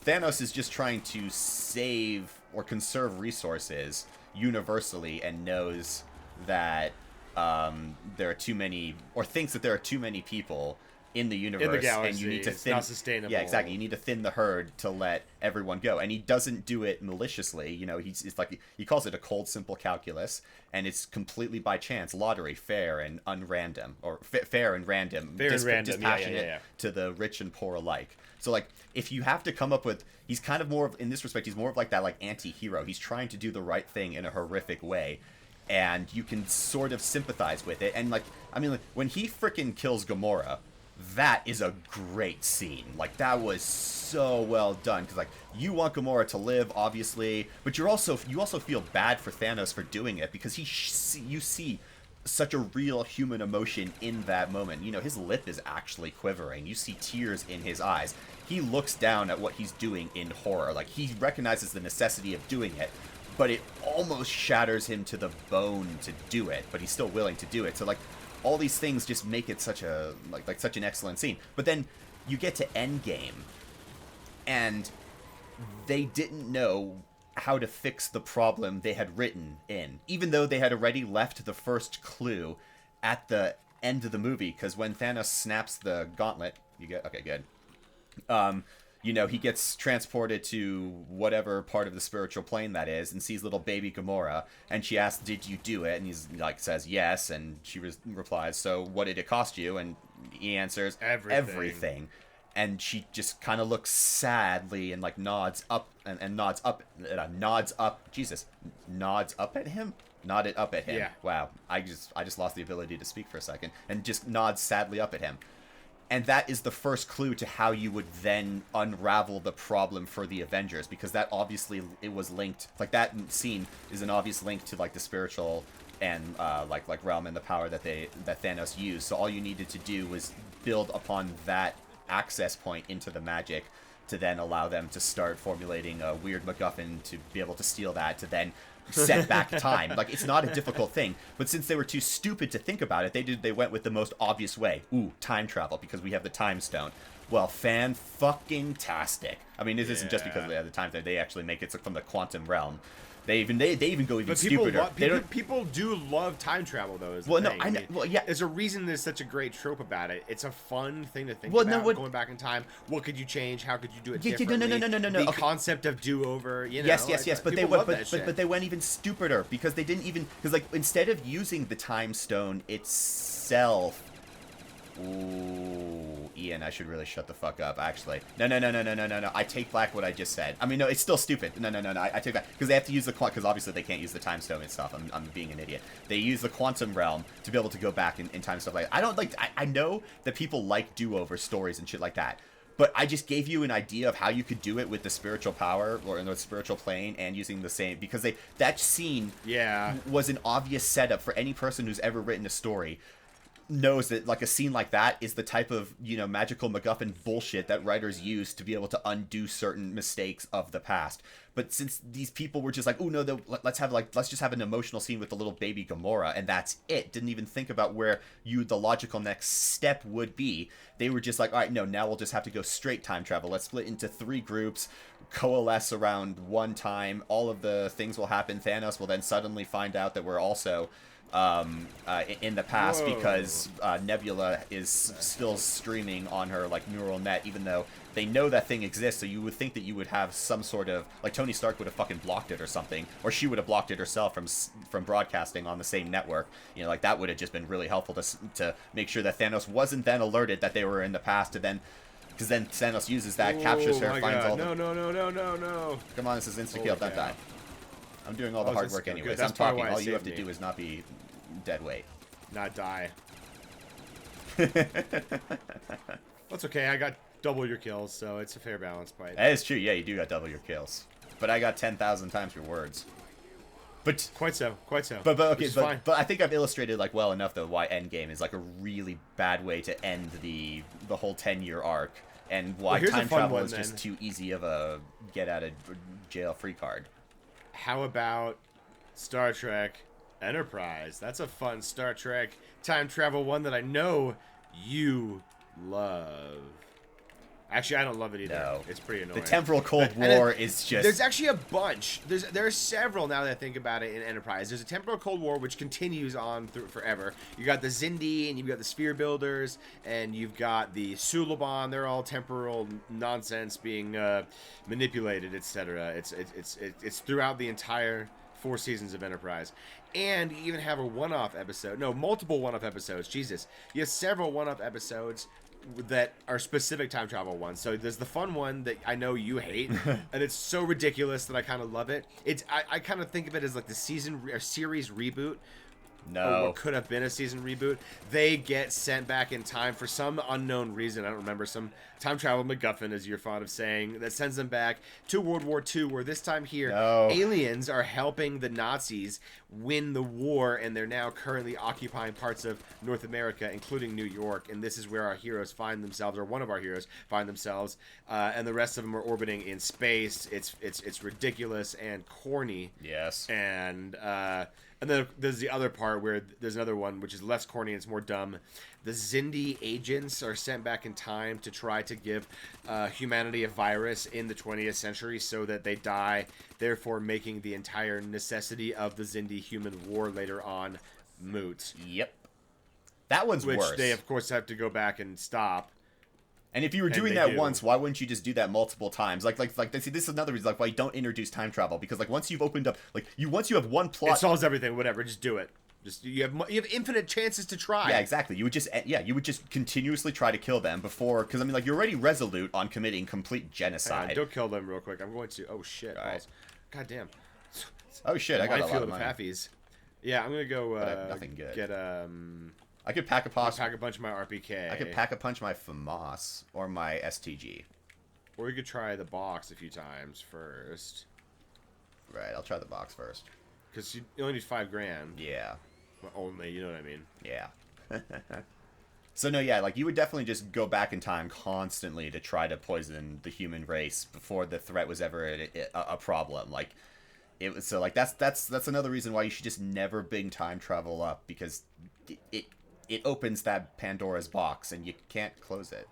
Thanos is just trying to save or conserve resources universally, and knows that there are too many, or thinks that there are too many people in the universe, in the galaxy, and you need to it's not sustainable. Yeah, exactly. You need to thin the herd to let everyone go, and he doesn't do it maliciously. You know, it's like he calls it a cold, simple calculus, and it's completely by chance, lottery, fair and unrandom, or fair and random, dispassionate to the rich and poor alike. So, like, if you have to come up with, he's kind of more of, in this respect, he's more of like that, like, anti-hero. He's trying to do the right thing in a horrific way, and you can sort of sympathize with it. And, like, I mean, like, when he freaking kills Gamora, that is a great scene. Like, that was so well done, because, like, you want Gamora to live, obviously, but you also feel bad for Thanos for doing it, because you see such a real human emotion in that moment. You know, his lip is actually quivering. You see tears in his eyes. He looks down at what he's doing in horror. Like, he recognizes the necessity of doing it, but it almost shatters him to the bone to do it, but he's still willing to do it. So, like, all these things just make it such a like such an excellent scene. But then you get to Endgame, and they didn't know how to fix the problem they had written in, even though they had already left the first clue at the end of the movie. Because when Thanos snaps the gauntlet, you he gets transported to whatever part of the spiritual plane that is and sees little baby Gamora, and she asks, "Did you do it?" And he's like, says yes, and she replies, "So what did it cost you?" And he answers, "Everything." And she just kind of looks sadly and like nods up nods up at him. Nodded up at him. Yeah. Wow. I just lost the ability to speak for a second. And just nods sadly up at him. And that is the first clue to how you would then unravel the problem for the Avengers, because that obviously it was linked. Like that scene is an obvious link to like the spiritual and like realm and the power that Thanos used. So all you needed to do was build upon that access point into the magic to then allow them to start formulating a weird MacGuffin to be able to steal that, to then set back time. Like, it's not a difficult thing, but since they were too stupid to think about it, they went with the most obvious way. Ooh, time travel, because we have the time stone. Well, fan-fucking-tastic. I mean, this isn't just because they have the time stone. They actually make it from the quantum realm. They even go even stupider. People do love time travel, though. Well, no, I know. Well, yeah. There's a reason there's such a great trope about it. It's a fun thing to think about. Going back in time, what could you change? How could you do it differently? No. The concept of do-over. Yes. But they went even stupider, because they didn't even instead of using the time stone itself. Ooh, Ian, I should really shut the fuck up, actually. No. I take back what I just said. I mean, no, it's still stupid. No. I take back. Because they have to use because obviously they can't use the time stone itself. I'm being an idiot. They use the quantum realm to be able to go back in time stuff like that. I know that people like do-over stories and shit like that. But I just gave you an idea of how you could do it with the spiritual power or in the spiritual plane and using the same, because that scene was an obvious setup for any person who's ever written a story. Knows that like a scene like that is the type of magical MacGuffin bullshit that writers use to be able to undo certain mistakes of the past. But since these people were just like, oh no, let's just have an emotional scene with the little baby Gamora, and that's it. Didn't even think about where the logical next step would be. They were just like, all right, no, now we'll just have to go straight time travel. Let's split into 3 groups, coalesce around one time. All of the things will happen. Thanos will then suddenly find out that we're also in the past. Whoa. Because Nebula is still streaming on her neural net, even though they know that thing exists. So you would think that you would have some sort of Tony Stark would have fucking blocked it or something, or she would have blocked it herself from broadcasting on the same network. That would have just been really helpful to make sure that Thanos wasn't then alerted that they were in the past, to then. Because then Thanos uses that, captures her, finds all the... No. Come on, this is insta-kill, don't die. I'm doing all the hard work anyways. I'm talking, all you have to do is not be dead weight. Not die. That's okay, I got double your kills, so it's a fair balance fight. That is true, yeah, you do got double your kills. But I got 10,000 times your words. But Quite so. But okay, but I think I've illustrated well enough though why Endgame is a really bad way to end the whole 10-year arc, and why time travel is just too easy of a get out of jail free card. How about Star Trek Enterprise? That's a fun Star Trek time travel one that I know you love. Actually, I don't love it either. No. It's pretty annoying. The temporal Cold War is just... There's actually a bunch. There are several now that I think about it in Enterprise. There's a temporal Cold War which continues on through forever. You got the Xindi, and you've got the Sphere Builders, and you've got the Suliban. They're all temporal nonsense being manipulated, etc. It's throughout the entire 4 seasons of Enterprise. And you even have a one-off episode. No, multiple one-off episodes. Jesus. You have several one-off episodes that are specific time travel ones. So there's the fun one that I know you hate, and it's so ridiculous that I kind of love it. I kind of think of it as the season or series reboot. No. Or what could have been a season reboot. They get sent back in time for some unknown reason. I don't remember. Some time travel MacGuffin, as you're fond of saying, that sends them back to World War II, where this time here, aliens are helping the Nazis win the war, and they're now currently occupying parts of North America, including New York. And this is where our heroes find themselves, or one of our heroes find themselves, and the rest of them are orbiting in space. It's ridiculous and corny. Yes. And then there's the other part where there's another one which is less corny and it's more dumb. The Xindi agents are sent back in time to try to give humanity a virus in the 20th century so that they die, therefore making the entire necessity of the Xindi human war later on moot. Yep. That one's worse. Which they, of course, have to go back and stop. And if you were doing they that do. once, why wouldn't you just do that multiple times? Like, see, this is another reason like why you don't introduce time travel, because like once you've opened up, like once you have one plot, It solves everything. Whatever, just do it. Just you have infinite chances to try. Yeah, exactly. You would just continuously try to kill them before, because I mean, like you're already resolute on committing complete genocide. Don't kill them real quick. I'm going to. Oh shit! Right. God damn. Oh shit! I got a lot of money. money. Yeah, I'm gonna go. Nothing good. Get I could pack a punch. pack a bunch of my RPK. I could pack a punch my FAMAS or my STG. Or you could try the box a few times first. Right, I'll try the box first. Because you only need $5,000. Yeah. Well, only, you know what I mean? Yeah. So no, yeah, like you would definitely just go back in time constantly to try to poison the human race before the threat was ever a problem. Like it was, so like that's another reason why you should just never bring time travel up, because it opens that Pandora's box and you can't close it.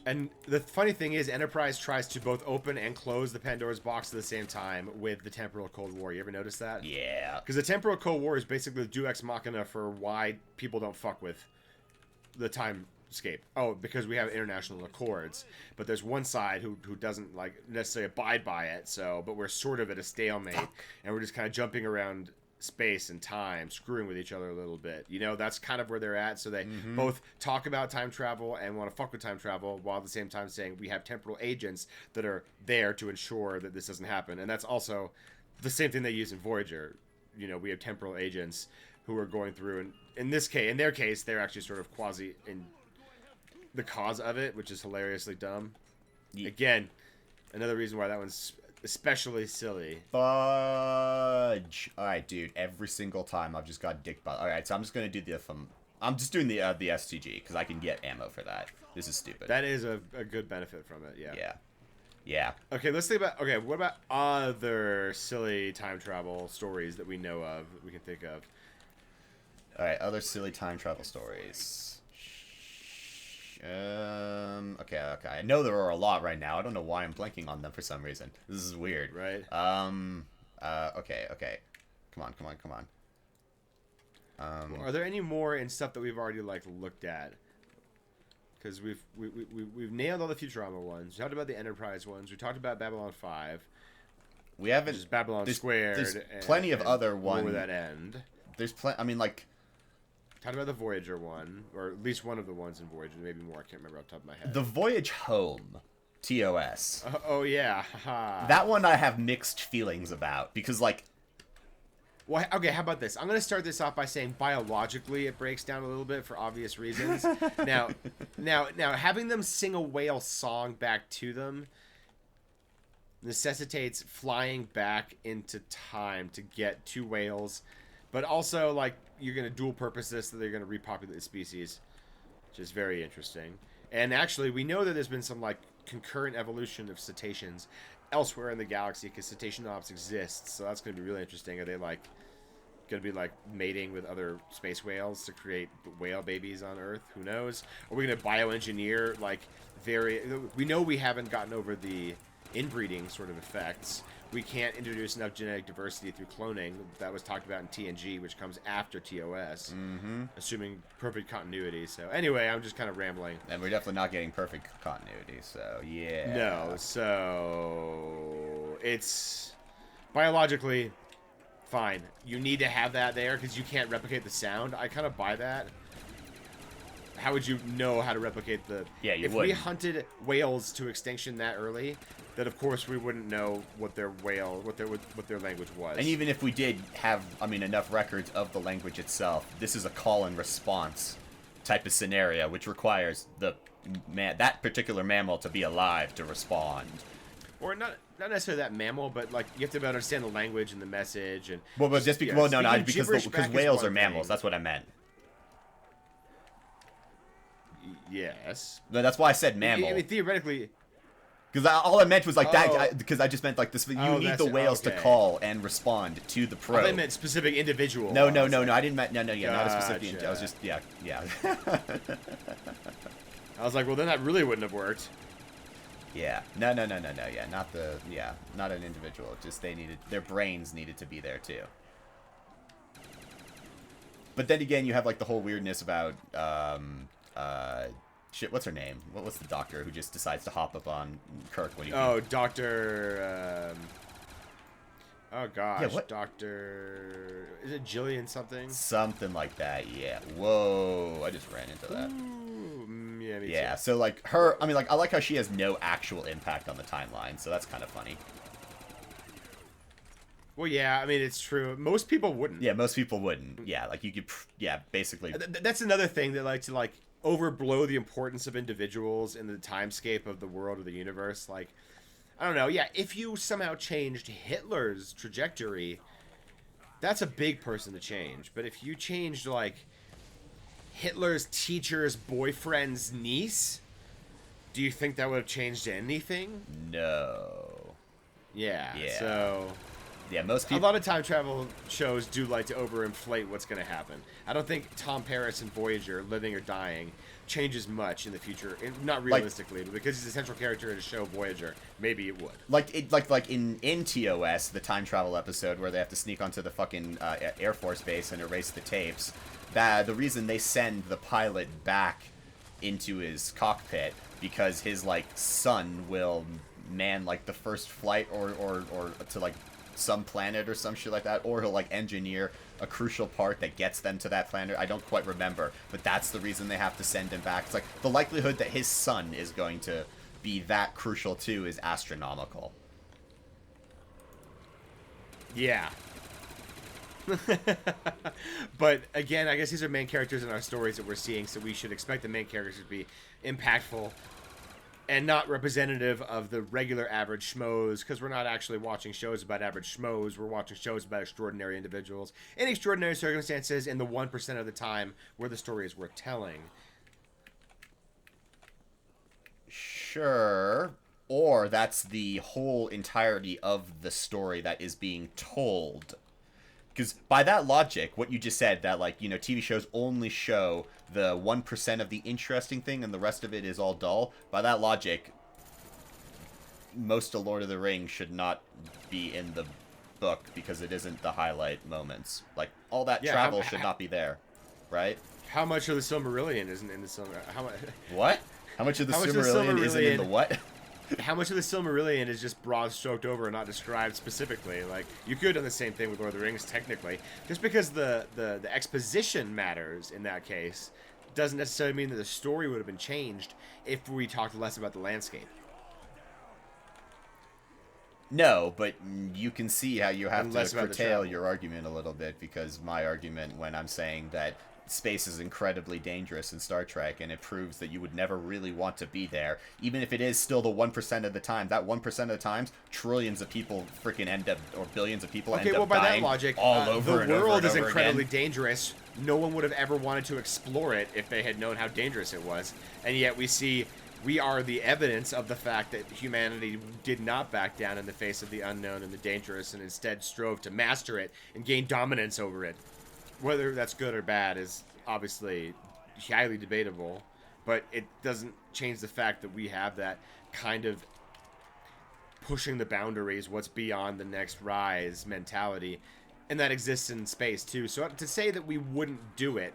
And the funny thing is, Enterprise tries to both open and close the Pandora's box at the same time with the Temporal Cold War. You ever notice that? Yeah. Because the Temporal Cold War is basically the Deus Ex Machina for why people don't fuck with the timescape. Oh, because we have international accords. But there's one side who doesn't like necessarily abide by it. So, but we're sort of at a stalemate, and we're just kind of jumping around space and time, screwing with each other a little bit. You know, that's kind of where they're at. So they both talk about time travel and want to fuck with time travel, while at the same time saying we have temporal agents that are there to ensure that this doesn't happen. And that's also the same thing they use in Voyager. You know, we have temporal agents who are going through, and in their case, they're actually sort of quasi in the cause of it, which is hilariously dumb. Yeah. Again, another reason why that one's especially silly. Fudge. Alright, dude. Every single time I've just got dick butt. Alright, so I'm just gonna do I'm just doing the STG, because I can get ammo for that. This is stupid. That is a good benefit from it, yeah. Yeah. Yeah. Okay, let's think about... Okay, what about other silly time travel stories that we know of, that we can think of? Alright, other silly time travel stories. Okay. I know there are a lot right now. I don't know why I'm blanking on them for some reason. This is weird. Right. Okay. Come on. Are there any more in stuff that we've already, like, looked at? Because we've nailed all the Futurama ones. We talked about the Enterprise ones. We talked about Babylon 5. We haven't... Just Babylon Squared. There's plenty of other ones. Where that end. There's plenty... I mean, like... Talked about the Voyager one, or at least one of the ones in Voyager. Maybe more. I can't remember off the top of my head. The Voyage Home, TOS. Oh yeah. That one I have mixed feelings about, because like... Well, okay, how about this? I'm going to start this off by saying biologically it breaks down a little bit for obvious reasons. Now, having them sing a whale song back to them necessitates flying back into time to get two whales, but also, like, you're going to dual purpose this, so they're going to repopulate the species, which is very interesting. And actually, we know that there's been some, like, concurrent evolution of cetaceans elsewhere in the galaxy, because cetaceanops exist, so that's going to be really interesting. Are they, like, going to be, like, mating with other space whales to create whale babies on Earth? Who knows? Are we going to bioengineer, like, we know we haven't gotten over the inbreeding sort of effects. We can't introduce enough genetic diversity through cloning. That was talked about in TNG, which comes after TOS, assuming perfect continuity. So anyway, I'm just kind of rambling. And we're definitely not getting perfect continuity, so yeah. No, so it's biologically fine. You need to have that there because you can't replicate the sound. I kind of buy that. How would you know how to replicate the... Yeah, you If wouldn't. we hunted whales to extinction that early, then of course we wouldn't know what their language was. And even if we did have, I mean, enough records of the language itself, this is a call and response type of scenario, which requires that particular mammal to be alive to respond. Or not necessarily that mammal, but like you have to understand the language and the message and. Well, but just because because whales are mammals. That's what I meant. Yes. No, that's why I said mammal. I mean, theoretically. Because all I meant was like that. Because I just meant like this. You need the whales to call and respond to the probe. I meant specific individual. No. I didn't mean not a specific. I was just yeah. I was like, well, then that really wouldn't have worked. Yeah. No. Yeah. Not an individual. Just their brains needed to be there too. But then again, you have like the whole weirdness about shit, what's her name? What's the doctor who just decides to hop up on Kirk when he... Oh, Doctor... oh, gosh. Yeah, what? Doctor... Is it Jillian something? Something like that, yeah. Whoa, I just ran into that. Ooh, yeah, me Yeah, too. so, like, her... I mean, like, I like how she has no actual impact on the timeline, so that's kind of funny. Well, yeah, I mean, it's true. Most people wouldn't. Yeah, most people wouldn't. Yeah, like, you could... Yeah, basically... That's another thing that like to, like, overblow the importance of individuals in the timescape of the world or the universe. Like, I don't know. Yeah, if you somehow changed Hitler's trajectory, that's a big person to change. But if you changed, like, Hitler's teacher's boyfriend's niece, do you think that would have changed anything? No. Yeah. Yeah. So... Yeah, most people... A lot of time travel shows do like to overinflate what's going to happen. I don't think Tom Paris in Voyager, Living or Dying, changes much in the future. Not realistically, but because he's a central character in the show Voyager, maybe it would. Like in TOS, the time travel episode where they have to sneak onto the fucking Air Force base and erase the tapes. That the reason they send the pilot back into his cockpit because his like son will man like the first flight or to like some planet or some shit like that, or he'll like engineer a crucial part that gets them to that planet. I don't quite remember, but that's the reason they have to send him back. It's like the likelihood that his son is going to be that crucial too is astronomical. Yeah. But again, I guess these are main characters in our stories that we're seeing, so we should expect the main characters to be impactful and not representative of the regular average schmoes, because we're not actually watching shows about average schmoes. We're watching shows about extraordinary individuals in extraordinary circumstances in the 1% of the time where the story is worth telling. Sure. Or that's the whole entirety of the story that is being told. Because by that logic, what you just said, that, like, you know, TV shows only show the 1% of the interesting thing and the rest of it is all dull, by that logic, most of Lord of the Rings should not be in the book because it isn't the highlight moments. Like, all that travel should not be there, right? How much of the Silmarillion isn't in the Silmarillion? How much? What? How much of the Silmarillion isn't in the what? How much of the Silmarillion is just broad stroked over and not described specifically? Like, you could have done the same thing with Lord of the Rings, technically. Just because the exposition matters in that case doesn't necessarily mean that the story would have been changed if we talked less about the landscape. No, but you can see how you have Unless to curtail your argument a little bit, because my argument when I'm saying that space is incredibly dangerous in Star Trek, and it proves that you would never really want to be there, even if it is still the 1% of the time. That 1% of the times, trillions of people freaking end up, or billions of people end up by dying that logic, all over and over and over again. The world is incredibly dangerous. No one would have ever wanted to explore it if they had known how dangerous it was. And yet we are the evidence of the fact that humanity did not back down in the face of the unknown and the dangerous, and instead strove to master it and gain dominance over it. Whether that's good or bad is obviously highly debatable, but it doesn't change the fact that we have that kind of pushing the boundaries, what's beyond the next rise mentality, and that exists in space too. So to say that we wouldn't do it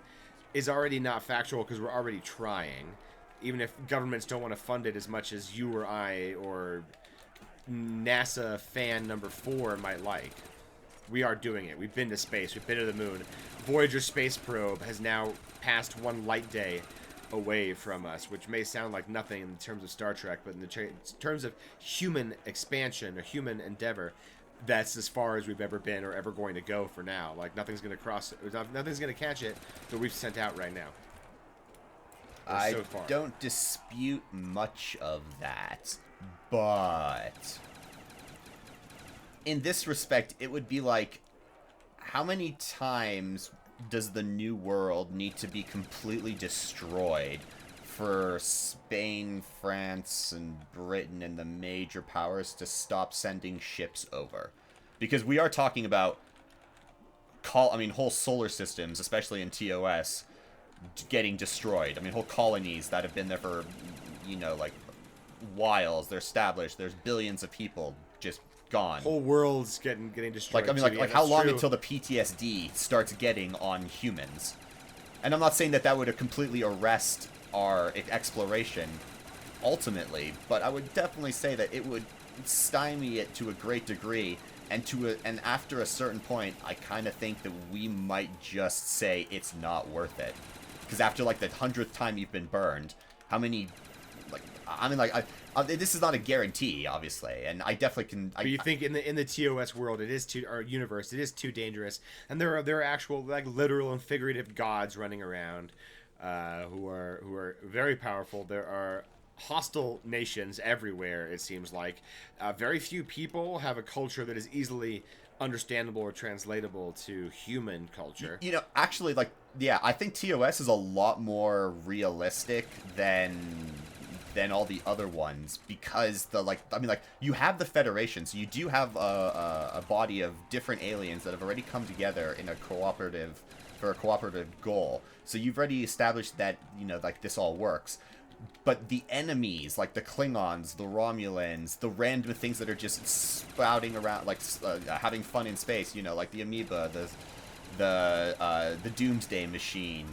is already not factual, because we're already trying, even if governments don't want to fund it as much as you or I or NASA fan number 4 might like. We are doing it. We've been to space. We've been to the moon. Voyager space probe has now passed one light day away from us, which may sound like nothing in terms of Star Trek, but in terms of human expansion or human endeavor, that's as far as we've ever been or ever going to go for now. Like, nothing's going to cross it. Nothing's going to catch it that we've sent out right now. I don't dispute much of that, but in this respect, it would be like, how many times does the New World need to be completely destroyed for Spain, France, and Britain and the major powers to stop sending ships over? Because we are talking about whole solar systems, especially in TOS, getting destroyed. I mean, whole colonies that have been there for, you know, like, whiles. They're established. There's billions of people just gone. Whole world's getting destroyed. Like, I mean, like how long until the PTSD starts getting on humans? And I'm not saying that would completely arrest our exploration ultimately, but I would definitely say that it would stymie it to a great degree, and after a certain point, I kind of think that we might just say it's not worth it. Because after like the 100th time you've been burned, how many, like, I mean, like, this is not a guarantee, obviously, and I definitely can. But you think in the TOS world, or universe, it is too dangerous, and there are actual, like, literal and figurative gods running around, who are very powerful. There are hostile nations everywhere, it seems like. Very few people have a culture that is easily understandable or translatable to human culture. You know, actually, like, yeah, I think TOS is a lot more realistic than all the other ones, because you have the Federation, so you do have a body of different aliens that have already come together in a cooperative goal. So you've already established that, you know, like, this all works. But the enemies, like the Klingons, the Romulans, the random things that are just spouting around, like, having fun in space, you know, like the amoeba, the Doomsday Machine,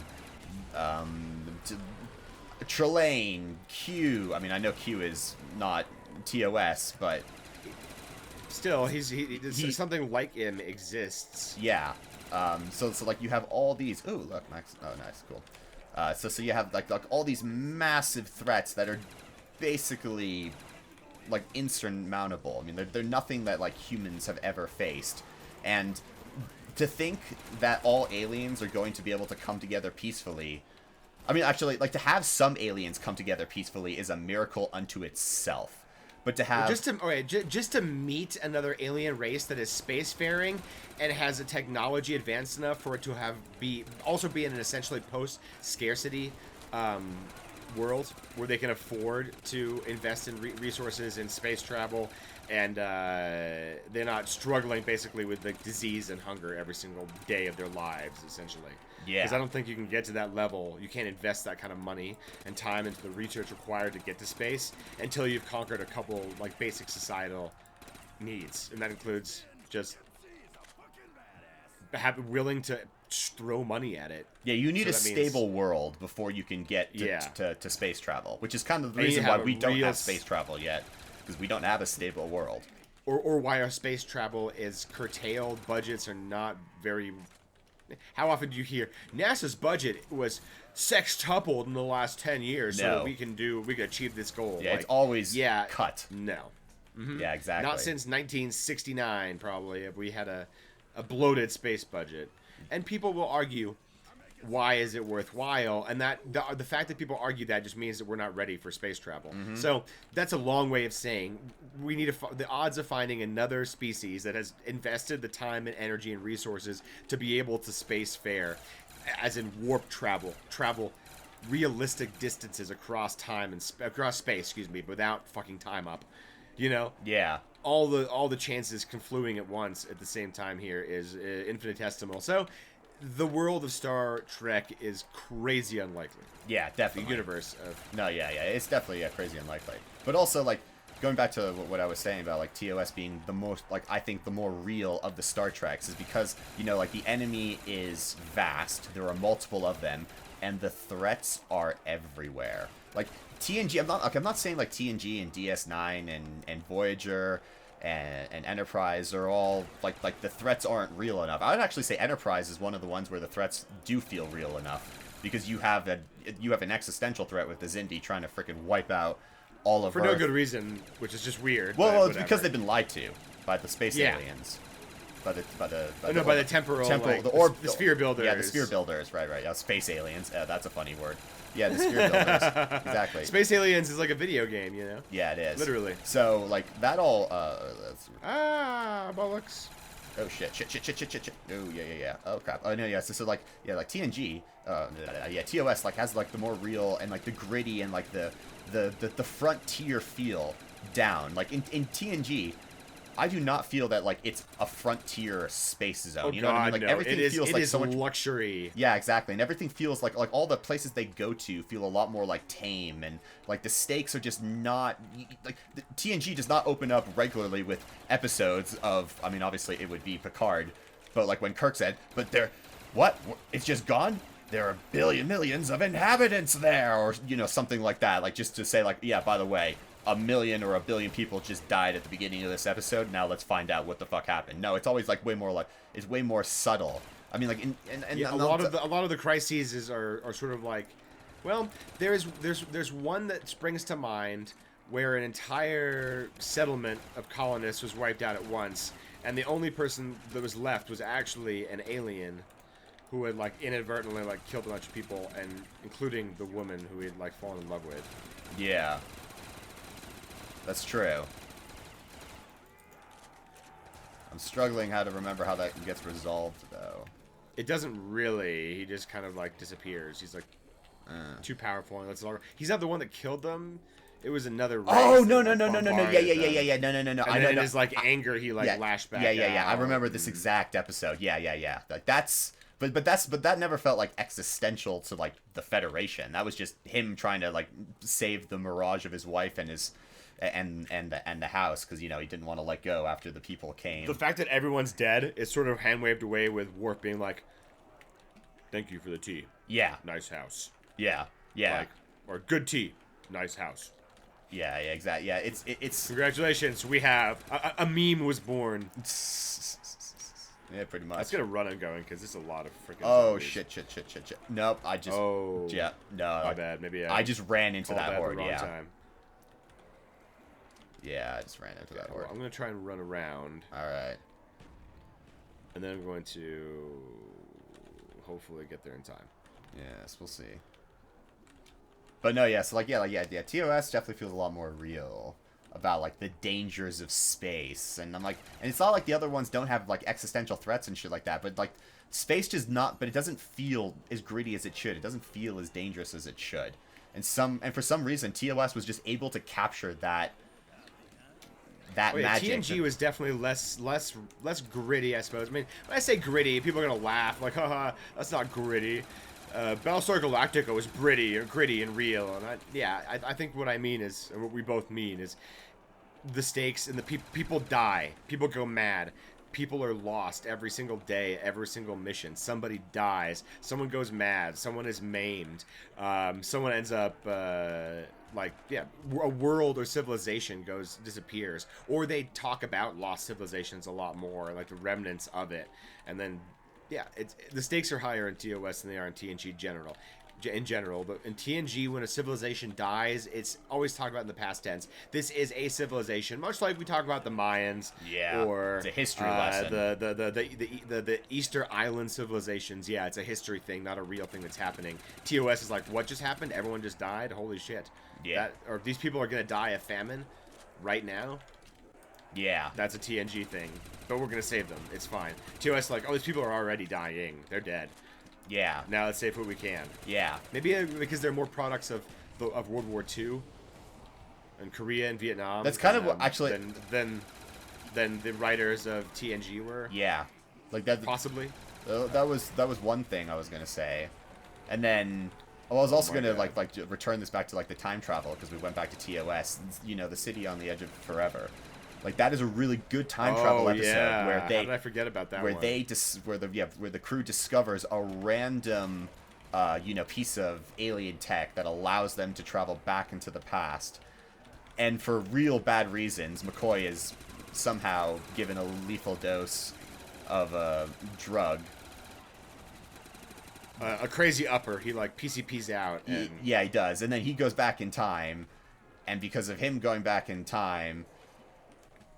Trelane, Q. I mean, I know Q is not TOS, but still, something like him exists. Yeah. So like you have all these. Ooh, look, Max. Oh, nice, cool. So you have like all these massive threats that are basically like insurmountable. I mean, they're nothing that like humans have ever faced, and to think that all aliens are going to be able to come together peacefully. I mean, actually, like, to have some aliens come together peacefully is a miracle unto itself. But to have just to meet another alien race that is spacefaring and has a technology advanced enough for it to also be in an essentially post-scarcity world where they can afford to invest in resources in space travel, and they're not struggling basically with like disease and hunger every single day of their lives, essentially. Yeah. Because I don't think you can get to that level. You can't invest that kind of money and time into the research required to get to space until you've conquered a couple, like, basic societal needs. And that includes just willing to throw money at it. Yeah, you need a stable world before you can get to space travel, which is kind of the reason why we don't have space travel yet, because we don't have a stable world. Or why our space travel is curtailed. Budgets are not very... How often do you hear NASA's budget was sextupled in the last 10 years so that we can achieve this goal? Yeah, like, it's always cut. No. Mm-hmm. Yeah, exactly. Not since 1969, probably, if we had a bloated space budget. And people will argue, why is it worthwhile? And that the fact that people argue that just means that we're not ready for space travel. Mm-hmm. So that's a long way of saying we need the odds of finding another species that has invested the time and energy and resources to be able to space fare, as in warp travel realistic distances across time and across space, without fucking time up, you know? Yeah. All the chances confluing at once at the same time here is infinitesimal. So the world of Star Trek is crazy unlikely. Yeah, definitely. The universe of... No, yeah, it's definitely crazy unlikely. But also, like, going back to what I was saying about, like, TOS being the most, like, I think the more real of the Star Treks is because, you know, like, the enemy is vast, there are multiple of them, and the threats are everywhere. Like, TNG, I'm not saying, like, TNG and DS9 and Voyager and Enterprise are all like the threats aren't real enough. I would actually say Enterprise is one of the ones where the threats do feel real enough, because you have an existential threat with the Xindi trying to freaking wipe out all of for Earth. No good reason, which is just weird. Well, it's because they've been lied to by the space aliens. By the temporal, the sphere builders. Yeah, the sphere builders. Right. Yeah, space aliens. That's a funny word. Yeah, the sphere builders. Exactly. Space aliens is like a video game, you know? Yeah, it is. Literally. So, like, that all... bollocks. Oh, shit. Oh, yeah. Oh, crap. Oh, no, yeah. So like TNG, TOS, like, has, like, the more real and, like, the gritty and, like, the frontier feel down. Like, in TNG... I do not feel that, like, it's a frontier space zone. Oh, you know what I mean? Like, no. everything feels like so much luxury. Yeah, exactly. And everything feels like all the places they go to feel a lot more like tame, and like the stakes are just not like the TNG does not open up regularly with episodes of, I mean, obviously it would be Picard, but like when Kirk said, but they're what? It's just gone? there are millions of inhabitants there, or something like that, like just to say like, yeah, by the way, 1,000,000 or 1,000,000,000 people just died at the beginning of this episode. Now let's find out what the fuck happened. No, it's always like it's way more subtle. I mean, like a lot of the crises are sort of like, well, there's one that springs to mind where an entire settlement of colonists was wiped out at once, and the only person that was left was actually an alien who had like inadvertently like killed a bunch of people, and including the woman who he had like fallen in love with. Yeah, that's true. I'm struggling how to remember how that gets resolved though. It doesn't really. He just kind of like disappears. He's like too powerful, and he's not the one that killed them. It was another race. Oh no. Yeah. No. And then in his like anger, he like lashed back. Yeah. I remember this exact episode. Yeah. Like that's. But that never felt like existential to like the Federation. That was just him trying to like save the mirage of his wife and his and the house, because he didn't want to let go after the people came. The fact that everyone's dead is sort of hand waved away with Worf being like, "Thank you for the tea. Yeah. Nice house. Yeah. Like, or good tea. Nice house." Yeah, exactly. Yeah, it's congratulations. We have a meme was born. Yeah, pretty much. Let's get a run going, because there's a lot of freaking Oh, zombies. shit. Nope, I just... Oh. Yeah, no. My bad. Maybe I just ran into that horde, the wrong time. Yeah, I just ran into that horde. Well, I'm going to try and run around. Alright. And then I'm going to hopefully get there in time. Yes, we'll see. But no, yeah, so TOS definitely feels a lot more real about like the dangers of space, and I'm like, and it's not like the other ones don't have like existential threats and shit like that, but like space just not, but it doesn't feel as gritty as it should. It doesn't feel as dangerous as it should, and for some reason TOS was just able to capture that magic. TNG was definitely less gritty, I suppose. I mean, when I say gritty, people are gonna laugh like, haha, that's not gritty. Battlestar Galactica was gritty and real, and I think what I mean is, and what we both mean is, the stakes and the people die, people go mad, people are lost every single day, every single mission. Somebody dies, someone goes mad, someone is maimed, someone ends up a world or civilization disappears, or they talk about lost civilizations a lot more, like the remnants of it, and then. Yeah, the stakes are higher in TOS than they are in TNG in general. But in TNG, when a civilization dies, it's always talked about in the past tense. This is a civilization, much like we talk about the Mayans. Yeah, or it's a history lesson. The Easter Island civilizations. Yeah, it's a history thing, not a real thing that's happening. TOS is like, what just happened? Everyone just died? Holy shit. Yeah. Or these people are going to die of famine right now? Yeah. That's a TNG thing. But we're going to save them. It's fine. TOS like, oh, these people are already dying. They're dead. Yeah. Now let's save what we can. Yeah. Maybe because they're more products of World War II and Korea and Vietnam. That's kind of what, actually... Than the writers of TNG were. Yeah. Like that... Possibly. That was one thing I was going to say. And then... I was also going to like return this back to like the time travel, because we went back to TOS, the city on the edge of forever. Like that is a really good time travel episode where they. How did I forget about that? Where one? where the crew discovers a random, piece of alien tech that allows them to travel back into the past, and for real bad reasons, McCoy is somehow given a lethal dose of a drug. A crazy upper. He like PCP's out. And... Yeah, he does, and then he goes back in time, and because of him going back in time.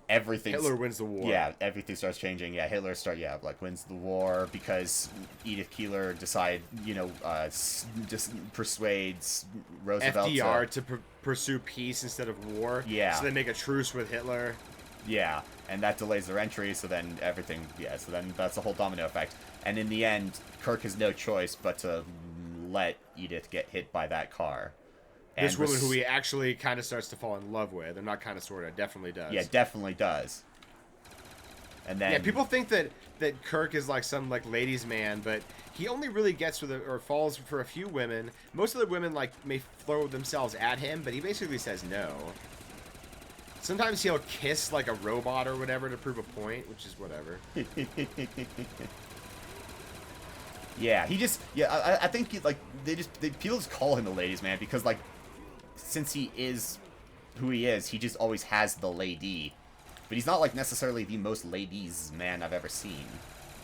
Hitler wins the war. Yeah, everything starts changing. Yeah, Hitler wins the war because Edith Keeler just persuades Roosevelt FDR to pursue peace instead of war. Yeah. So they make a truce with Hitler. Yeah, and that delays their entry, so then everything, so then that's a whole domino effect. And in the end, Kirk has no choice but to let Edith get hit by that car. This woman who he actually kind of starts to fall in love with, and not kind of, sort of, definitely does. Yeah, definitely does. And then... Yeah, people think that Kirk is like some like ladies' man, but he only really gets with or falls for a few women. Most of the women like may throw themselves at him, but he basically says no. Sometimes he'll kiss like a robot or whatever to prove a point, which is whatever. Yeah, he just I think people just call him the ladies man because like since he is who he is, he just always has the lady. But he's not like necessarily the most ladies man I've ever seen.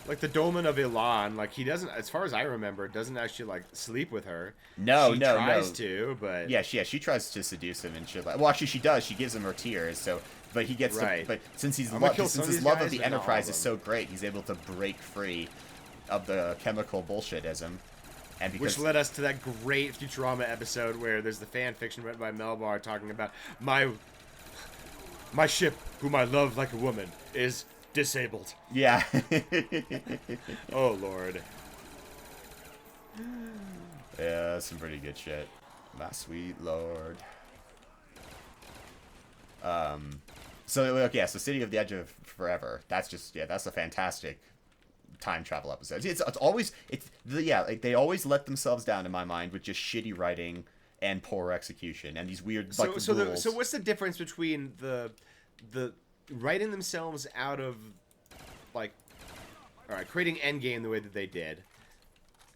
Like the Dolmen of Ilan, like he doesn't, as far as I remember, doesn't actually like sleep with her. No, she no, tries no. to, but She tries to seduce him and shit. Well, actually, she does. She gives him her tears. So, but he gets right. to. But since his I'm love gonna kill some of these of guys, the but not all Enterprise of is them. so great, he's able to break free of the chemical bullshitism. And because Which led us to that great Futurama episode where there's the fan fiction written by Melbar talking about my ship, whom I love like a woman, is disabled. yeah. Oh Lord. Yeah, that's some pretty good shit. My sweet lord. So okay, so City of the Edge of Forever. That's just that's a fantastic time travel episode. Like they always let themselves down in my mind with just shitty writing and poor execution and these weird rules. So what's the difference between the writing themselves out of like, all right, creating Endgame the way that they did,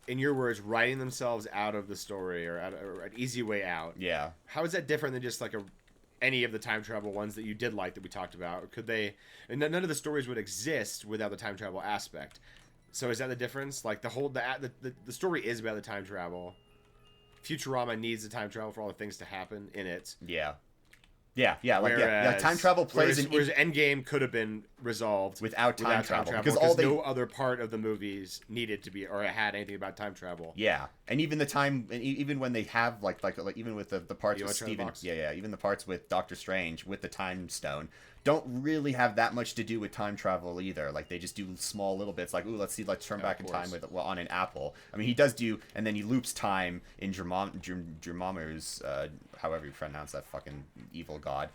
in your words, writing themselves out of the story or an easy way out? Yeah. How is that different than just like any of the time travel ones that you did like that we talked about? Could they? And none of the stories would exist without the time travel aspect. So is that the difference? Like the story is about the time travel. Futurama needs the time travel for all the things to happen in it. Yeah. Time travel plays whereas Endgame could have been resolved without time travel because no other part of the movies needed to be or had anything about time travel. Yeah, and even the time, and even when they have like even with the parts with Steven, even the parts with Doctor Strange with the time stone don't really have that much to do with time travel either. Like they just do small little bits, like let's turn back in time on an apple. I mean, he does do, and then he loops time in Dormammu's, however you pronounce that fucking evil god,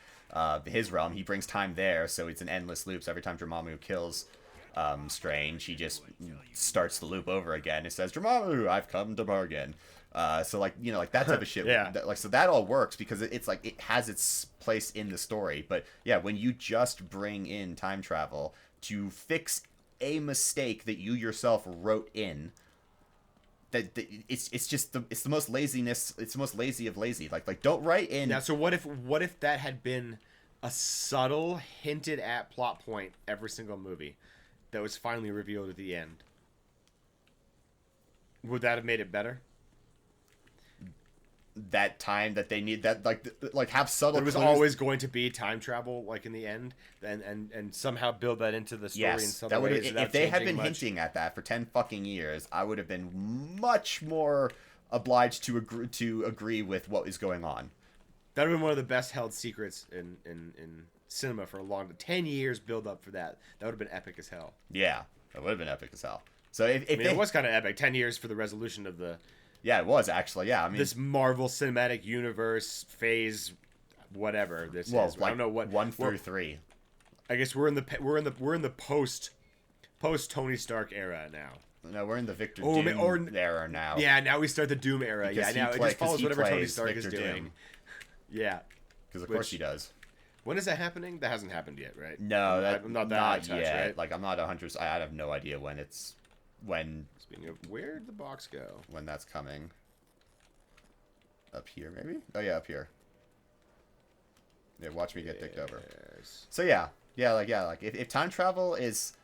his realm. He brings time there, so it's an endless loop. So every time Dormammu kills Strange, he just starts the loop over again. It says, Dormammu, I've come to bargain. So like that type of shit. Yeah. So that all works because it's like it has its place in the story. But yeah, when you just bring in time travel to fix a mistake that you yourself wrote in, that it's the most laziness. It's the most lazy of lazy. Like don't write in. Now, so what if that had been a subtle, hinted at plot point every single movie that was finally revealed at the end? Would that have made it better? That time that they need that like have subtle. There was always going to be time travel, like in the end, and somehow build that into the story in some that would ways. if they had been hinting at that for 10 fucking years, I would have been much more obliged to agree with what is going on. That would have been one of the best held secrets in cinema for a long 10 years. Build up for that. That would have been epic as hell. Yeah, that would have been epic as hell. So if it was kind of epic. 10 years for the resolution of the. Yeah, it was actually. Yeah, I mean this Marvel Cinematic Universe phase, whatever this is. Like, I don't know what 1 through 3. I guess we're in the post Tony Stark era now. No, we're in the Victor Doom era now. Yeah, now we start the Doom era. Because now it just follows whatever Tony Stark Victor is doing. Doom. Yeah, because of course he does. When is that happening? That hasn't happened yet, right? No, I'm not that not yet. Right? Like I'm not 100. I have no idea when it's Speaking of, where'd the box go? When that's coming. Up here, maybe? Oh, yeah, up here. Yeah, watch me get dicked over. So, yeah, if time travel is...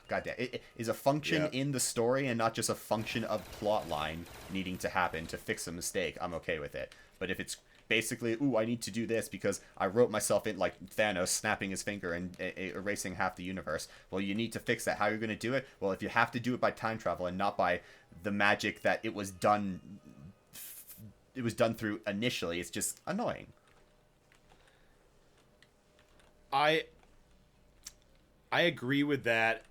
goddamn, it is a function in the story and not just a function of plot line needing to happen to fix a mistake, I'm okay with it. But if it's basically, I need to do this because I wrote myself in, like Thanos snapping his finger and erasing half the universe. Well, you need to fix that. How are you going to do it? Well, if you have to do it by time travel and not by the magic that it was done through initially, it's just annoying. I agree with that.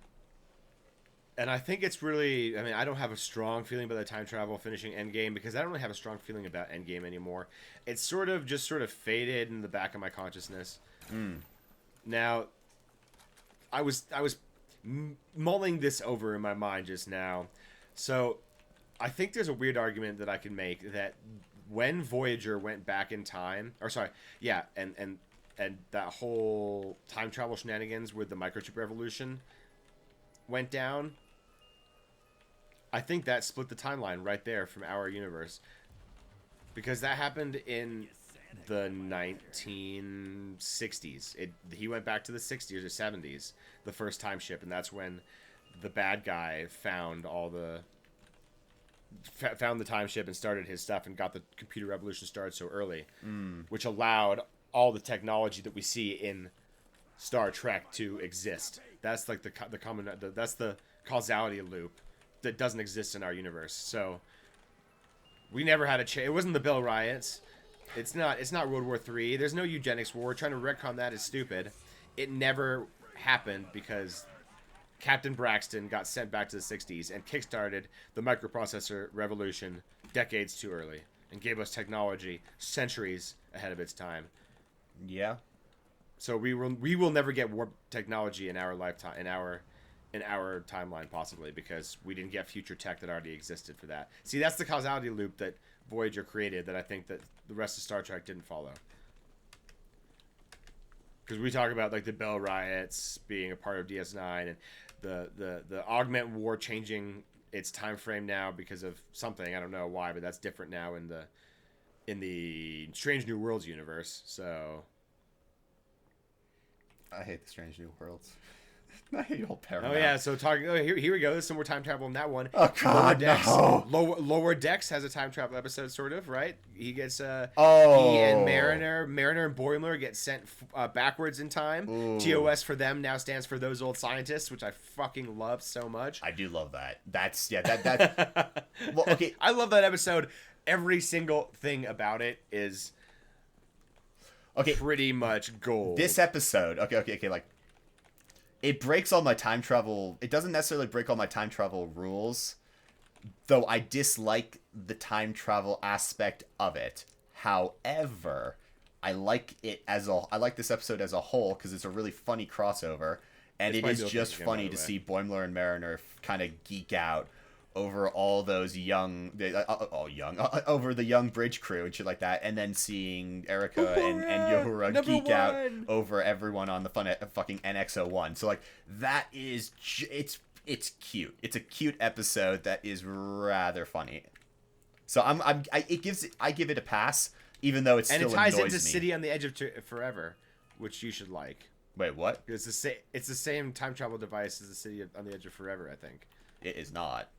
And I think it's really, I don't have a strong feeling about the time travel finishing Endgame because I don't really have a strong feeling about Endgame anymore. It's sort of faded in the back of my consciousness. Now, I was mulling this over in my mind just now. So, I think there's a weird argument that I can make that when Voyager went back in time, and that whole time travel shenanigans with the microchip revolution went down, I think that split the timeline right there from our universe. Because that happened in the 1960s. He went back to the 60s or 70s, the first time ship, and that's when the bad guy found the time ship and started his stuff and got the computer revolution started so early, which allowed all the technology that we see in Star Trek to exist. That's like that's the causality loop that doesn't exist in our universe. So we never had a change. It wasn't the Bell riots. It's not World War III. There's no eugenics war. Trying to retcon that is stupid. It never happened because Captain Braxton got sent back to the 60s and kickstarted the microprocessor revolution decades too early and gave us technology centuries ahead of its time. Yeah. So we will never get warp technology in our lifetime, in our timeline, possibly, because we didn't get future tech that already existed for that. See, that's the causality loop that Voyager created that I think that the rest of Star Trek didn't follow. Because we talk about like the Bell riots being a part of DS9 and the Augment War changing its time frame now because of something, I don't know why, but that's different now in the Strange New Worlds universe. So I hate the Strange New Worlds. I hate old Paramount. Oh yeah, so talking. Oh, here we go. There's some more time travel in that one. Oh God, Lower Decks has a time travel episode, sort of, right? He gets he and Mariner and Boimler get sent backwards in time. Ooh. TOS for them now stands for those old scientists, which I fucking love so much. I do love that. That's that. Well, okay. I love that episode. Every single thing about it is pretty much gold. This episode, okay, like. It breaks all my time travel. It doesn't necessarily break all my time travel rules, though I dislike the time travel aspect of it. However, I like this episode as a whole because it's a really funny crossover, and it is just funny to see Boimler and Mariner kind of geek out over all those over the young bridge crew and shit like that, and then seeing Erica and Uhura geek out over everyone on the fucking NX-01. So like that is it's cute. It's a cute episode that is rather funny. So I give it a pass, even though it still annoys me. And it ties into City on the Edge of Forever, which you should like. Wait, what? It's the same time travel device as the City on the Edge of Forever, I think. It is not.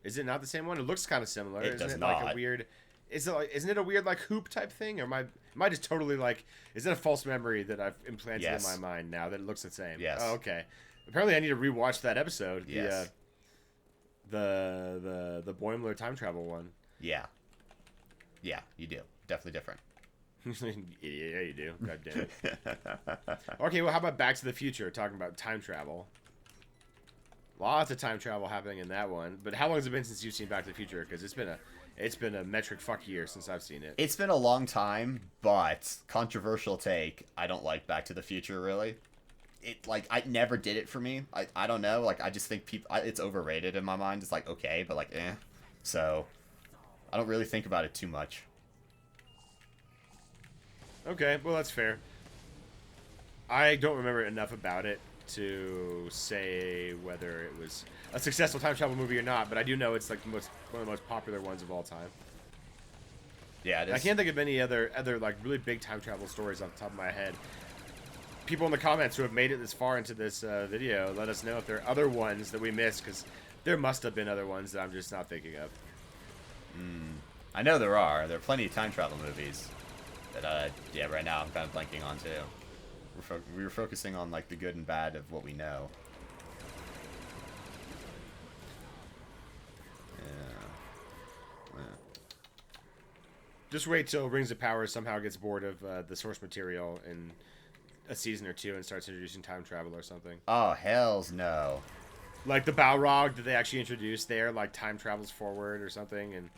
Is it not the same one? It looks kind of similar. Isn't it like a weird? Isn't it a weird like hoop type thing, or am I just totally like? Is it a false memory that I've implanted in my mind now that it looks the same? Yes. Oh, okay. Apparently, I need to rewatch that episode. Yes. The Boimler time travel one. Yeah. Yeah, you do. Definitely different. Yeah, you do. God damn it. Okay, well, how about Back to the Future? Talking about time travel. Lots of time travel happening in that one. But how long has it been since you've seen Back to the Future? Because it's been a metric fuck year since I've seen it. It's been a long time, but controversial take. I don't like Back to the Future really. I never did it for me. I don't know. Like I just think it's overrated in my mind. It's like okay, but like eh. So I don't really think about it too much. Okay, well that's fair. I don't remember enough about it to say whether it was a successful time travel movie or not, but I do know it's like one of the most popular ones of all time. Yeah, it is. I can't think of any other like really big time travel stories off the top of my head. People in the comments who have made it this far into this video, let us know if there are other ones that we missed, because there must have been other ones that I'm just not thinking of. I know there are. There are plenty of time travel movies that, yeah, right now I'm kind of blanking on too. We were focusing on like the good and bad of what we know. Yeah. Just wait till Rings of Power somehow gets bored of the source material in a season or two and starts introducing time travel or something. Oh, hells no. Like the Balrog that they actually introduced there, like time travels forward or something, and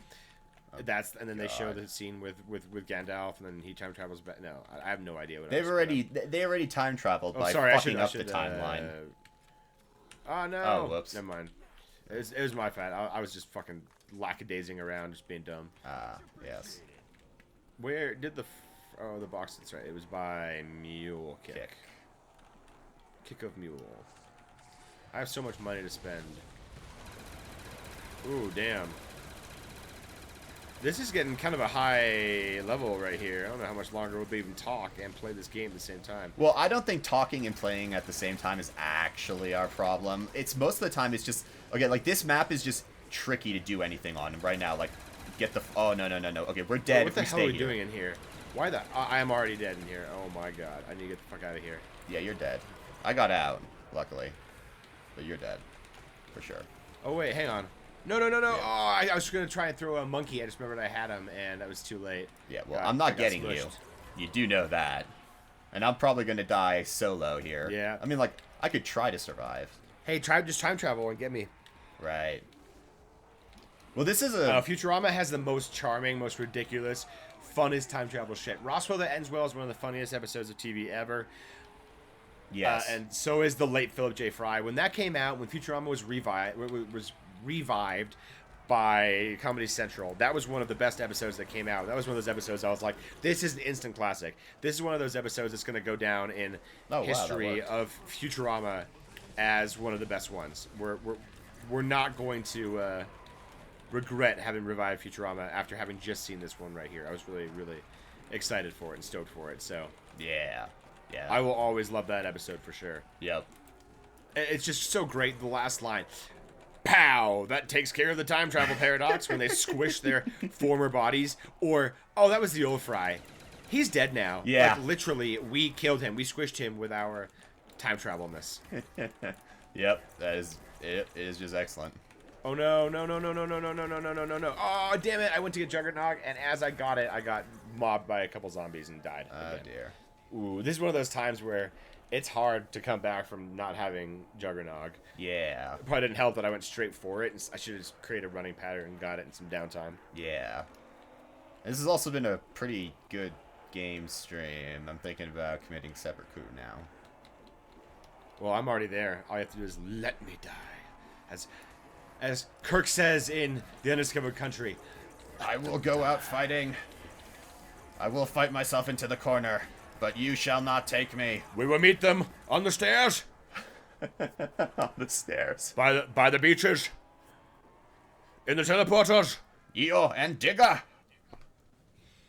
then they show the scene with Gandalf, and then he time travels back. No, I have no idea what. They already time traveled by fucking up the timeline. Oh no! Oh, whoops. Never mind. It was my fault. I was just fucking lackadaising around, just being dumb. Yes. Where did the box? That's right. It was by Mule Kick. Kick of Mule. I have so much money to spend. Ooh, damn. This is getting kind of a high level right here. I don't know how much longer we'll be even talk and play this game at the same time. Well, I don't think talking and playing at the same time is actually our problem. It's most of the time it's just, okay, like this map is just tricky to do anything on right now. Like, get the, oh, no. Okay, we're dead. What the hell are we doing in here? Why the, I am already dead in here. Oh my god, I need to get the fuck out of here. Yeah, you're dead. I got out, luckily. But you're dead, for sure. Oh wait, hang on. No. Yeah. Oh, I was going to try and throw a monkey. I just remembered I had him, and that was too late. Yeah, well, God, I'm I not got getting smushed. you. You do know that. And I'm probably going to die solo here. Yeah. I mean, like, I could try to survive. Hey, try just time travel and get me. Right. Well, this is a... Futurama has the most charming, most ridiculous, funnest time travel shit. Roswell That Ends Well is one of the funniest episodes of TV ever. Yes. And so is the late Philip J. Fry. When that came out, when Futurama was revived by Comedy Central, that was one of the best episodes that came out. That was one of those episodes I was like, this is an instant classic. This is one of those episodes that's going to go down in history of Futurama as one of the best ones. We're not going to regret having revived Futurama after having just seen this one right here. I was really, really excited for it and stoked for it. So Yeah. Yeah. I will always love that episode for sure. Yep. It's just so great. The last line, pow, that takes care of the time travel paradox when they squish their former bodies. Or, oh, that was the old Fry. He's dead now. Yeah. Like, literally, we killed him. We squished him with our time travelness. Yep. That is it. It is just excellent. Oh, no. Oh, damn it. I went to get Juggernog, and as I got it, I got mobbed by a couple zombies and died. Oh, again. dear. Ooh, this is one of those times where it's hard to come back from not having Juggernog. Yeah. It probably didn't help that I went straight for it. And I should have just created a running pattern and got it in some downtime. Yeah. This has also been a pretty good game stream. I'm thinking about committing separate coup now. Well, I'm already there. All you have to do is let me die. As Kirk says in The Undiscovered Country. I will go out fighting. I will fight myself into the corner, but you shall not take me. We will meet them on the stairs. On the stairs. By the beaches. In the teleporters. Eo and Digger.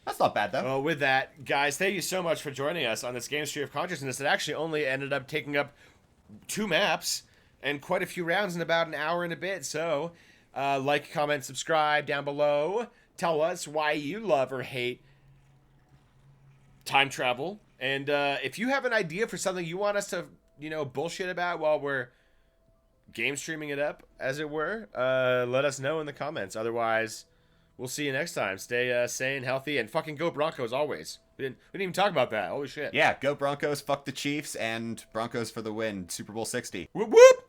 That's not bad, though. Well, with that, guys, thank you so much for joining us on this Game Stream of Consciousness. It actually only ended up taking up 2 maps and quite a few rounds in about an hour and a bit. So, like, comment, subscribe down below. Tell us why you love or hate time travel. And if you have an idea for something you want us to, bullshit about while we're game streaming it up, as it were, let us know in the comments. Otherwise, we'll see you next time. Stay sane, healthy, and fucking go Broncos always. We didn't even talk about that. Holy shit. Yeah, go Broncos, fuck the Chiefs, and Broncos for the win. Super Bowl 60. Whoop whoop!